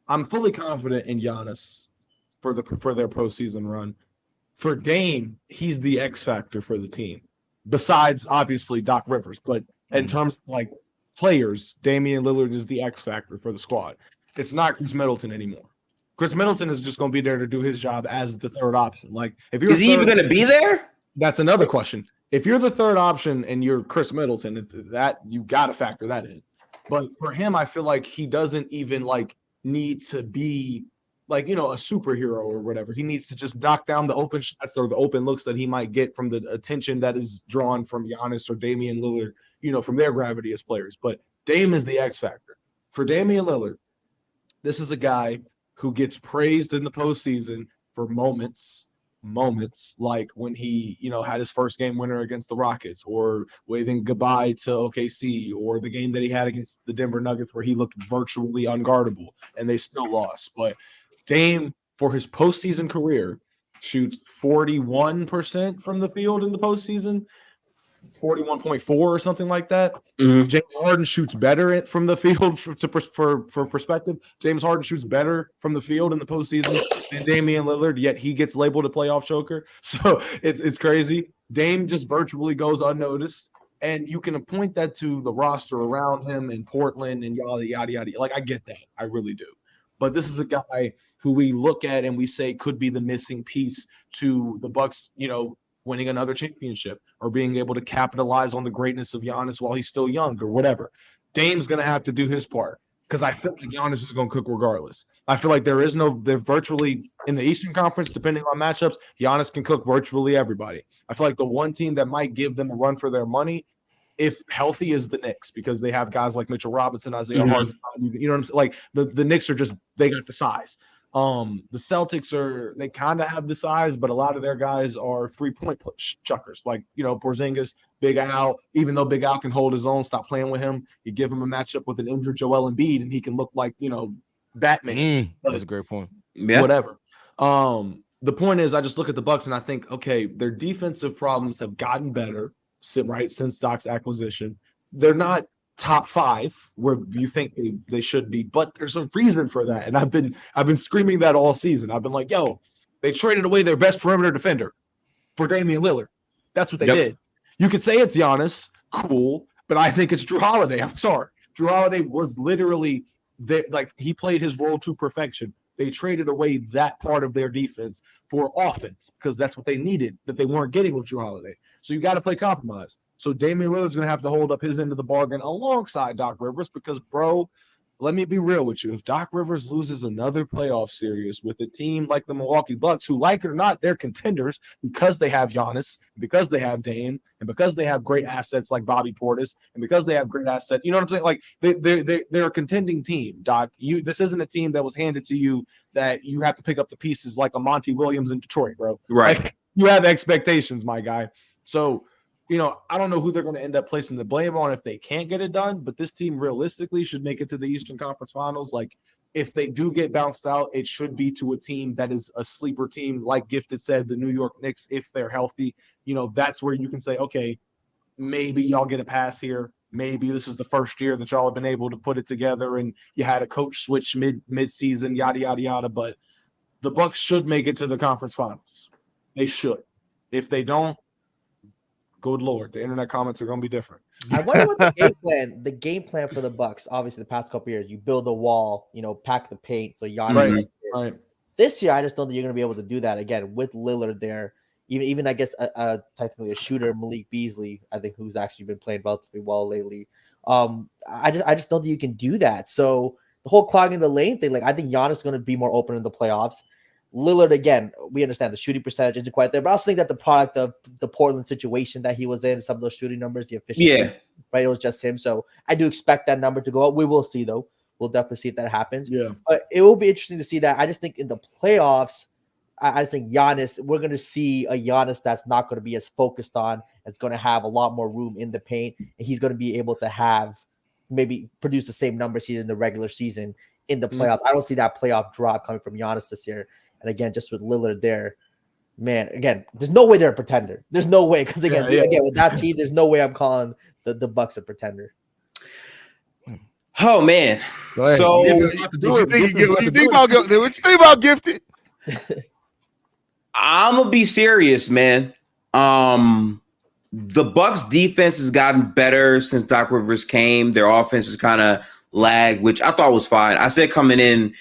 I'm fully confident in Giannis for their postseason run. For Dame, he's the X factor for the team. Besides, obviously, Doc Rivers. But in terms of players, Damian Lillard is the X factor for the squad. It's not Chris Middleton anymore. Chris Middleton is just going to be there to do his job as the third option. Is he even going to be there? That's another question. If you're the third option and you're Chris Middleton, that you got to factor that in. But for him, I feel like he doesn't even need to be a superhero or whatever. He needs to just knock down the open shots or the open looks that he might get from the attention that is drawn from Giannis or Damian Lillard, from their gravity as players. But Dame is the X factor. for Damian Lillard, this is a guy who gets praised in the postseason for moments like when he, had his first game winner against the Rockets, or waving goodbye to OKC, or the game that he had against the Denver Nuggets where he looked virtually unguardable and they still lost. But Dame, for his postseason career, shoots 41% from the field in the postseason, 41.4 or something like that. Mm-hmm. James Harden shoots better from the field. For perspective, James Harden shoots better from the field in the postseason than Damian Lillard, yet he gets labeled a playoff choker. So it's crazy. Dame just virtually goes unnoticed, and you can point that to the roster around him in Portland and yada, yada, yada. Like, I get that. I really do. But this is a guy who we look at and we say could be the missing piece to the Bucks, winning another championship or being able to capitalize on the greatness of Giannis while he's still young or whatever. Dame's going to have to do his part, because I feel like Giannis is going to cook regardless. I feel like they're virtually in the Eastern Conference, depending on matchups, Giannis can cook virtually everybody. I feel like the one team that might give them a run for their money, if healthy, is the Knicks, because they have guys like Mitchell Robinson, Isaiah Hartenstein. You know what I'm saying? Like the Knicks are they got the size. The Celtics they kind of have the size, but a lot of their guys are 3-point chuckers, like, Porzingis, Big Al. Even though Big Al can hold his own, stop playing with him. You give him a matchup with an injured Joel Embiid, and he can look like, Batman. That's a great point. Yeah. Whatever. The point is, I just look at the Bucks and I think, okay, their defensive problems have gotten better, since Doc's acquisition. They're not top 5 where you think they should be, but there's a reason for that, and I've been screaming that all season. I've been like, yo, they traded away their best perimeter defender for Damian Lillard. That's what they did. You could say it's Giannis, cool, but I think it's Drew Holiday. I'm sorry. Drew Holiday was literally he played his role to perfection. They traded away that part of their defense for offense because that's what they needed that they weren't getting with Drew Holiday. So you got to play compromise. So Damian Lillard's going to have to hold up his end of the bargain alongside Doc Rivers, because, bro, let me be real with you. If Doc Rivers loses another playoff series with a team like the Milwaukee Bucks, who, like it or not, they're contenders because they have Giannis, because they have Dame, and because they have great assets like Bobby Portis, and because they have great assets, you know what I'm saying? Like, they're a contending team, Doc. This isn't a team that was handed to you that you have to pick up the pieces like a Monty Williams in Detroit, bro. Right. Like, you have expectations, my guy. So, I don't know who they're going to end up placing the blame on if they can't get it done, but this team realistically should make it to the Eastern Conference Finals. Like, if they do get bounced out, it should be to a team that is a sleeper team, like Gifted said, the New York Knicks, if they're healthy. That's where you can say, okay, maybe y'all get a pass here. Maybe this is the first year that y'all have been able to put it together and you had a coach switch mid-season, yada, yada, yada. But the Bucks should make it to the conference finals. They should. If they don't, good Lord, the internet comments are going to be different. I wonder what the game plan for the Bucks. Obviously, the past couple years, you build a wall, pack the paint. So Giannis. Right. This year, I just don't think you're going to be able to do that again with Lillard there. Even I guess technically a shooter, Malik Beasley, I think, who's actually been playing relatively well lately. I just don't think you can do that. So the whole clogging the lane thing, like, I think Giannis is going to be more open in the playoffs. Lillard, again, we understand the shooting percentage isn't quite there, but I also think that the product of the Portland situation that he was in, some of those shooting numbers, the efficiency, right, it was just him. So I do expect that number to go up. We will see, though. We'll definitely see if that happens. Yeah. But it will be interesting to see that. I just think in the playoffs, I just think Giannis, we're going to see a Giannis that's not going to be as focused on. It's going to have a lot more room in the paint, and he's going to be able to have maybe produce the same numbers he did in the regular season in the playoffs. I don't see that playoff drop coming from Giannis this year. And again, just with Lillard there, man, again, there's no way they're a pretender. There's no way, because again, with that team, there's no way I'm calling the Bucks a pretender. Oh man! So what you think about Gifted? I'm gonna be serious, man. The Bucks defense has gotten better since Doc Rivers came. Their offense has kind of lagged, which I thought was fine. I said coming in,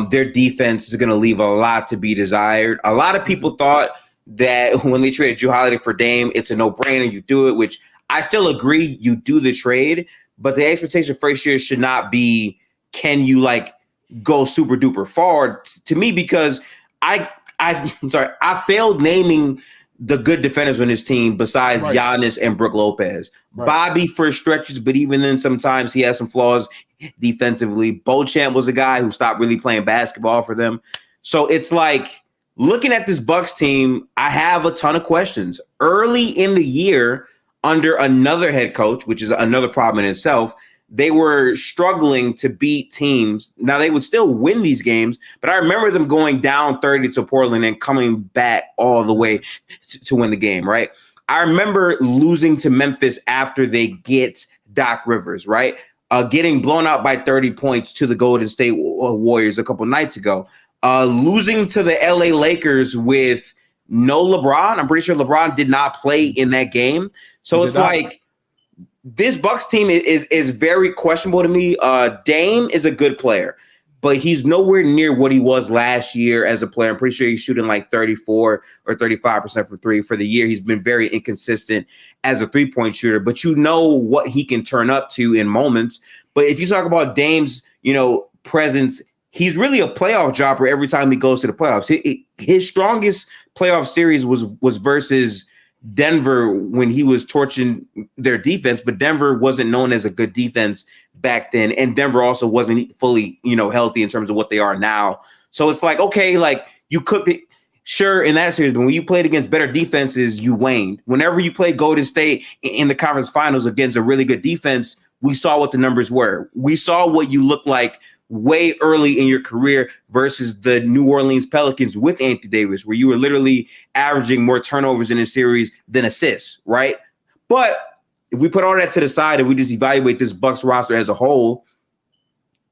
their defense is going to leave a lot to be desired. A lot of people thought that when they traded Drew Holiday for Dame, it's a no-brainer. You do it, which I still agree. You do the trade, but the expectation first year should not be, can you go super duper far to me, because I'm sorry, I failed naming the good defenders on his team besides Giannis and Brook Lopez. Bobby for stretches, but even then sometimes he has some flaws. defensively. Beauchamp was a guy who stopped really playing basketball for them. So it's like, looking at this Bucks team, I have a ton of questions. Early in the year, under another head coach, which is another problem in itself, they were struggling to beat teams. Now, they would still win these games, but I remember them going down 30 to Portland and coming back all the way to win the game, right? I remember losing to Memphis after they get Doc Rivers, right? Getting blown out by 30 points to the Golden State Warriors a couple nights ago. Losing to the LA Lakers with no LeBron. I'm pretty sure LeBron did not play in that game. So it's like, this Bucks team is very questionable to me. Dame is a good player, but he's nowhere near what he was last year as a player. I'm pretty sure he's shooting like 34 or 35% from three for the year. He's been very inconsistent as a three-point shooter, but you know what he can turn up to in moments. But if you talk about Dame's, presence, he's really a playoff dropper every time he goes to the playoffs. His strongest playoff series was versus Denver when he was torching their defense, but Denver wasn't known as a good defense back then. And Denver also wasn't fully, healthy in terms of what they are now. So it's like, okay, like you could be sure in that series, but when you played against better defenses, you waned. Whenever you play Golden State in the conference finals against a really good defense, we saw what the numbers were. We saw what you look like way early in your career versus the New Orleans Pelicans with Anthony Davis, where you were literally averaging more turnovers in a series than assists, right? But if we put all that to the side and we just evaluate this Bucks roster as a whole,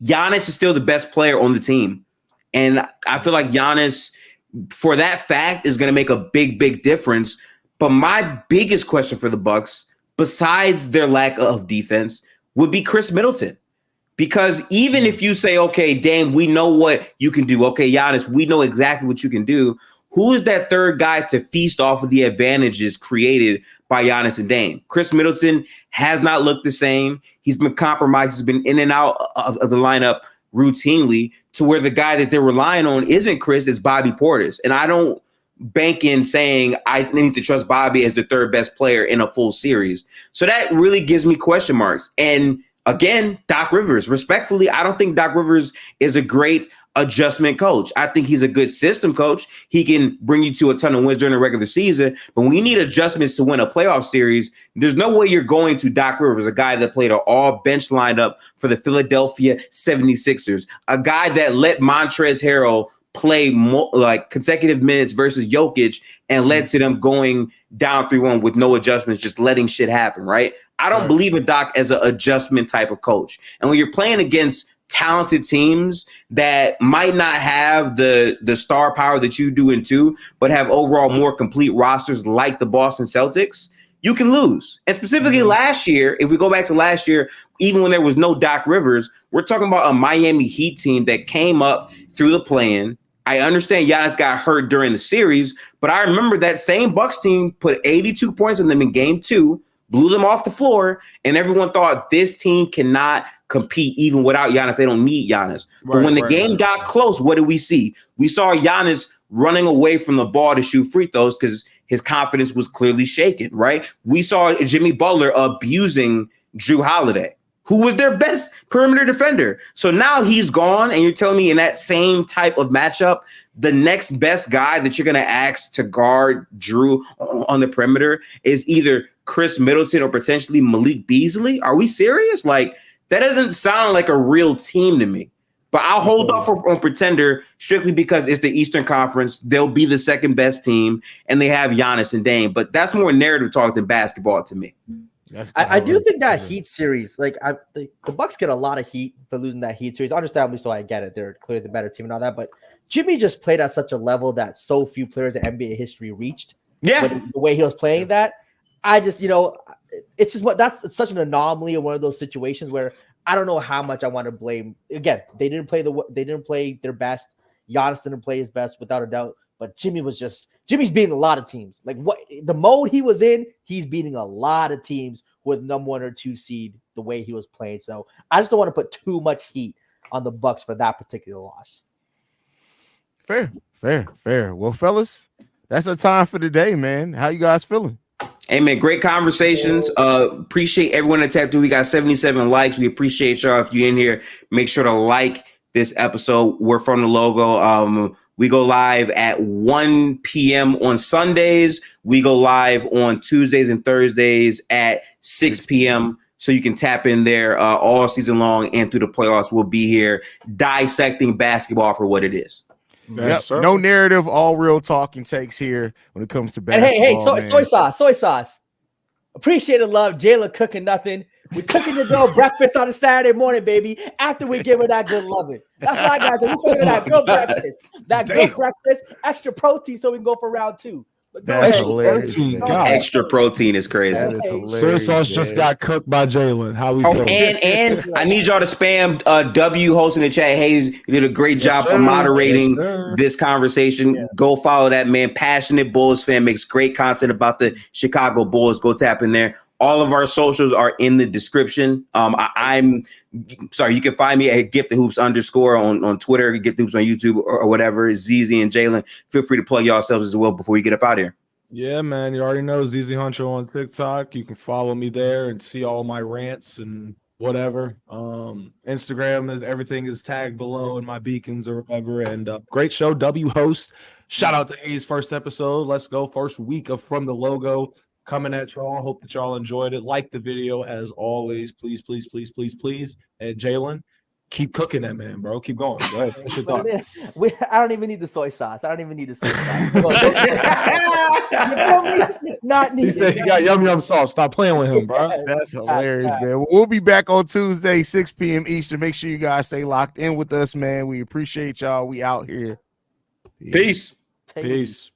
Giannis is still the best player on the team. And I feel like Giannis, for that fact, is going to make a big, big difference. But my biggest question for the Bucks, besides their lack of defense, would be Chris Middleton. Because even if you say, okay, Dame, we know what you can do. Okay, Giannis, we know exactly what you can do. Who is that third guy to feast off of the advantages created by Giannis and Dame? Chris Middleton has not looked the same. He's been compromised. He's been in and out of the lineup routinely, to where the guy that they're relying on isn't Chris, it's Bobby Portis. And I don't bank in saying I need to trust Bobby as the third best player in a full series. So that really gives me question marks. And again, Doc Rivers, respectfully, I don't think Doc Rivers is a great adjustment coach. I think he's a good system coach. He can bring you to a ton of wins during the regular season. But when you need adjustments to win a playoff series, there's no way you're going to Doc Rivers, a guy that played an all-bench lineup for the Philadelphia 76ers, a guy that let Montrezl Harrell play more, like consecutive minutes versus Jokic, and led to them going down 3-1 with no adjustments, just letting shit happen, right? I don't believe in Doc as an adjustment type of coach. And when you're playing against talented teams that might not have the star power that you do in two, but have overall more complete rosters like the Boston Celtics, you can lose. And specifically last year, if we go back to last year, even when there was no Doc Rivers, we're talking about a Miami Heat team that came up through the play-in. I understand Giannis got hurt during the series, but I remember that same Bucks team put 82 points on them in game 2, blew them off the floor, and everyone thought this team cannot compete even without Giannis. They don't need Giannis. But when the game got close, what did we see? We saw Giannis running away from the ball to shoot free throws because his confidence was clearly shaken, right? We saw Jimmy Butler abusing Drew Holiday, who was their best perimeter defender. So now he's gone, and you're telling me in that same type of matchup, the next best guy that you're going to ask to guard Drew on the perimeter is either Chris Middleton or potentially Malik Beasley? Are we serious? Like, that doesn't sound like a real team to me. But I'll hold off on Pretender strictly because it's the Eastern Conference. They'll be the second best team, and they have Giannis and Dame. But that's more narrative talk than basketball to me. I do think that Heat series, like the Bucks get a lot of heat for losing that Heat series. Understandably so, I get it. They're clearly the better team and all that. But Jimmy just played at such a level that so few players in NBA history reached. Yeah, the way he was playing that, I just, it's just it's such an anomaly in one of those situations where I don't know how much I want to blame. Again, they didn't play their best. Giannis didn't play his best without a doubt. But Jimmy's beating a lot of teams. Like what the mode he was in, he's beating a lot of teams with number 1 or 2 seed the way he was playing. So I just don't want to put too much heat on the Bucks for that particular loss. Fair. Well, fellas, that's our time for today, man. How you guys feeling? Hey man, great conversations. Appreciate everyone that tapped in. We got 77 likes. We appreciate y'all. If you're in here, make sure to like this episode. We're from the logo. We go live at 1 p.m. on Sundays. We go live on Tuesdays and Thursdays at 6 p.m. So you can tap in there all season long and through the playoffs. We'll be here dissecting basketball for what it is. Yes, yep. No narrative, all real talking takes here when it comes to And basketball. hey, soy sauce. Appreciate the love. Jayla cooking nothing. We cooking the girl breakfast on a Saturday morning, baby. After we give her that good loving. That's why, guys. We cooking her that good breakfast. That good breakfast, extra protein, so we can go for round 2. That's hilarious. Extra protein is crazy. That is hilarious. Soy sauce just got cooked by Jalen. How we feel? And I need y'all to spam W hosting the chat. Hayes, you did a great job of moderating this conversation. Yeah. Go follow that man. Passionate Bulls fan, makes great content about the Chicago Bulls. Go tap in there. All of our socials are in the description. I'm sorry, you can find me at @GiftedHoops_ on Twitter, @GiftedHoops on YouTube or whatever. ZZ and Jalen, feel free to plug yourselves as well before you get up out of here. Yeah, man, you already know ZZ Huncho on TikTok. You can follow me there and see all my rants and whatever. Instagram, everything is tagged below in my beacons or whatever. And great show, W host. Shout out to Hayes' first episode. Let's go. First week of From the Logo. Coming at y'all. Hope that y'all enjoyed it. Like the video as always. Please, please, please, please, please. And Jalen, keep cooking that man, bro. Keep going. Go ahead. Finish your thought. I don't even need the soy sauce. Not needed. He said he got yum sauce. Stop playing with him, bro. That's hilarious, man. We'll be back on Tuesday, 6 p.m. Eastern. Make sure you guys stay locked in with us, man. We appreciate y'all. We out here. Peace. Peace.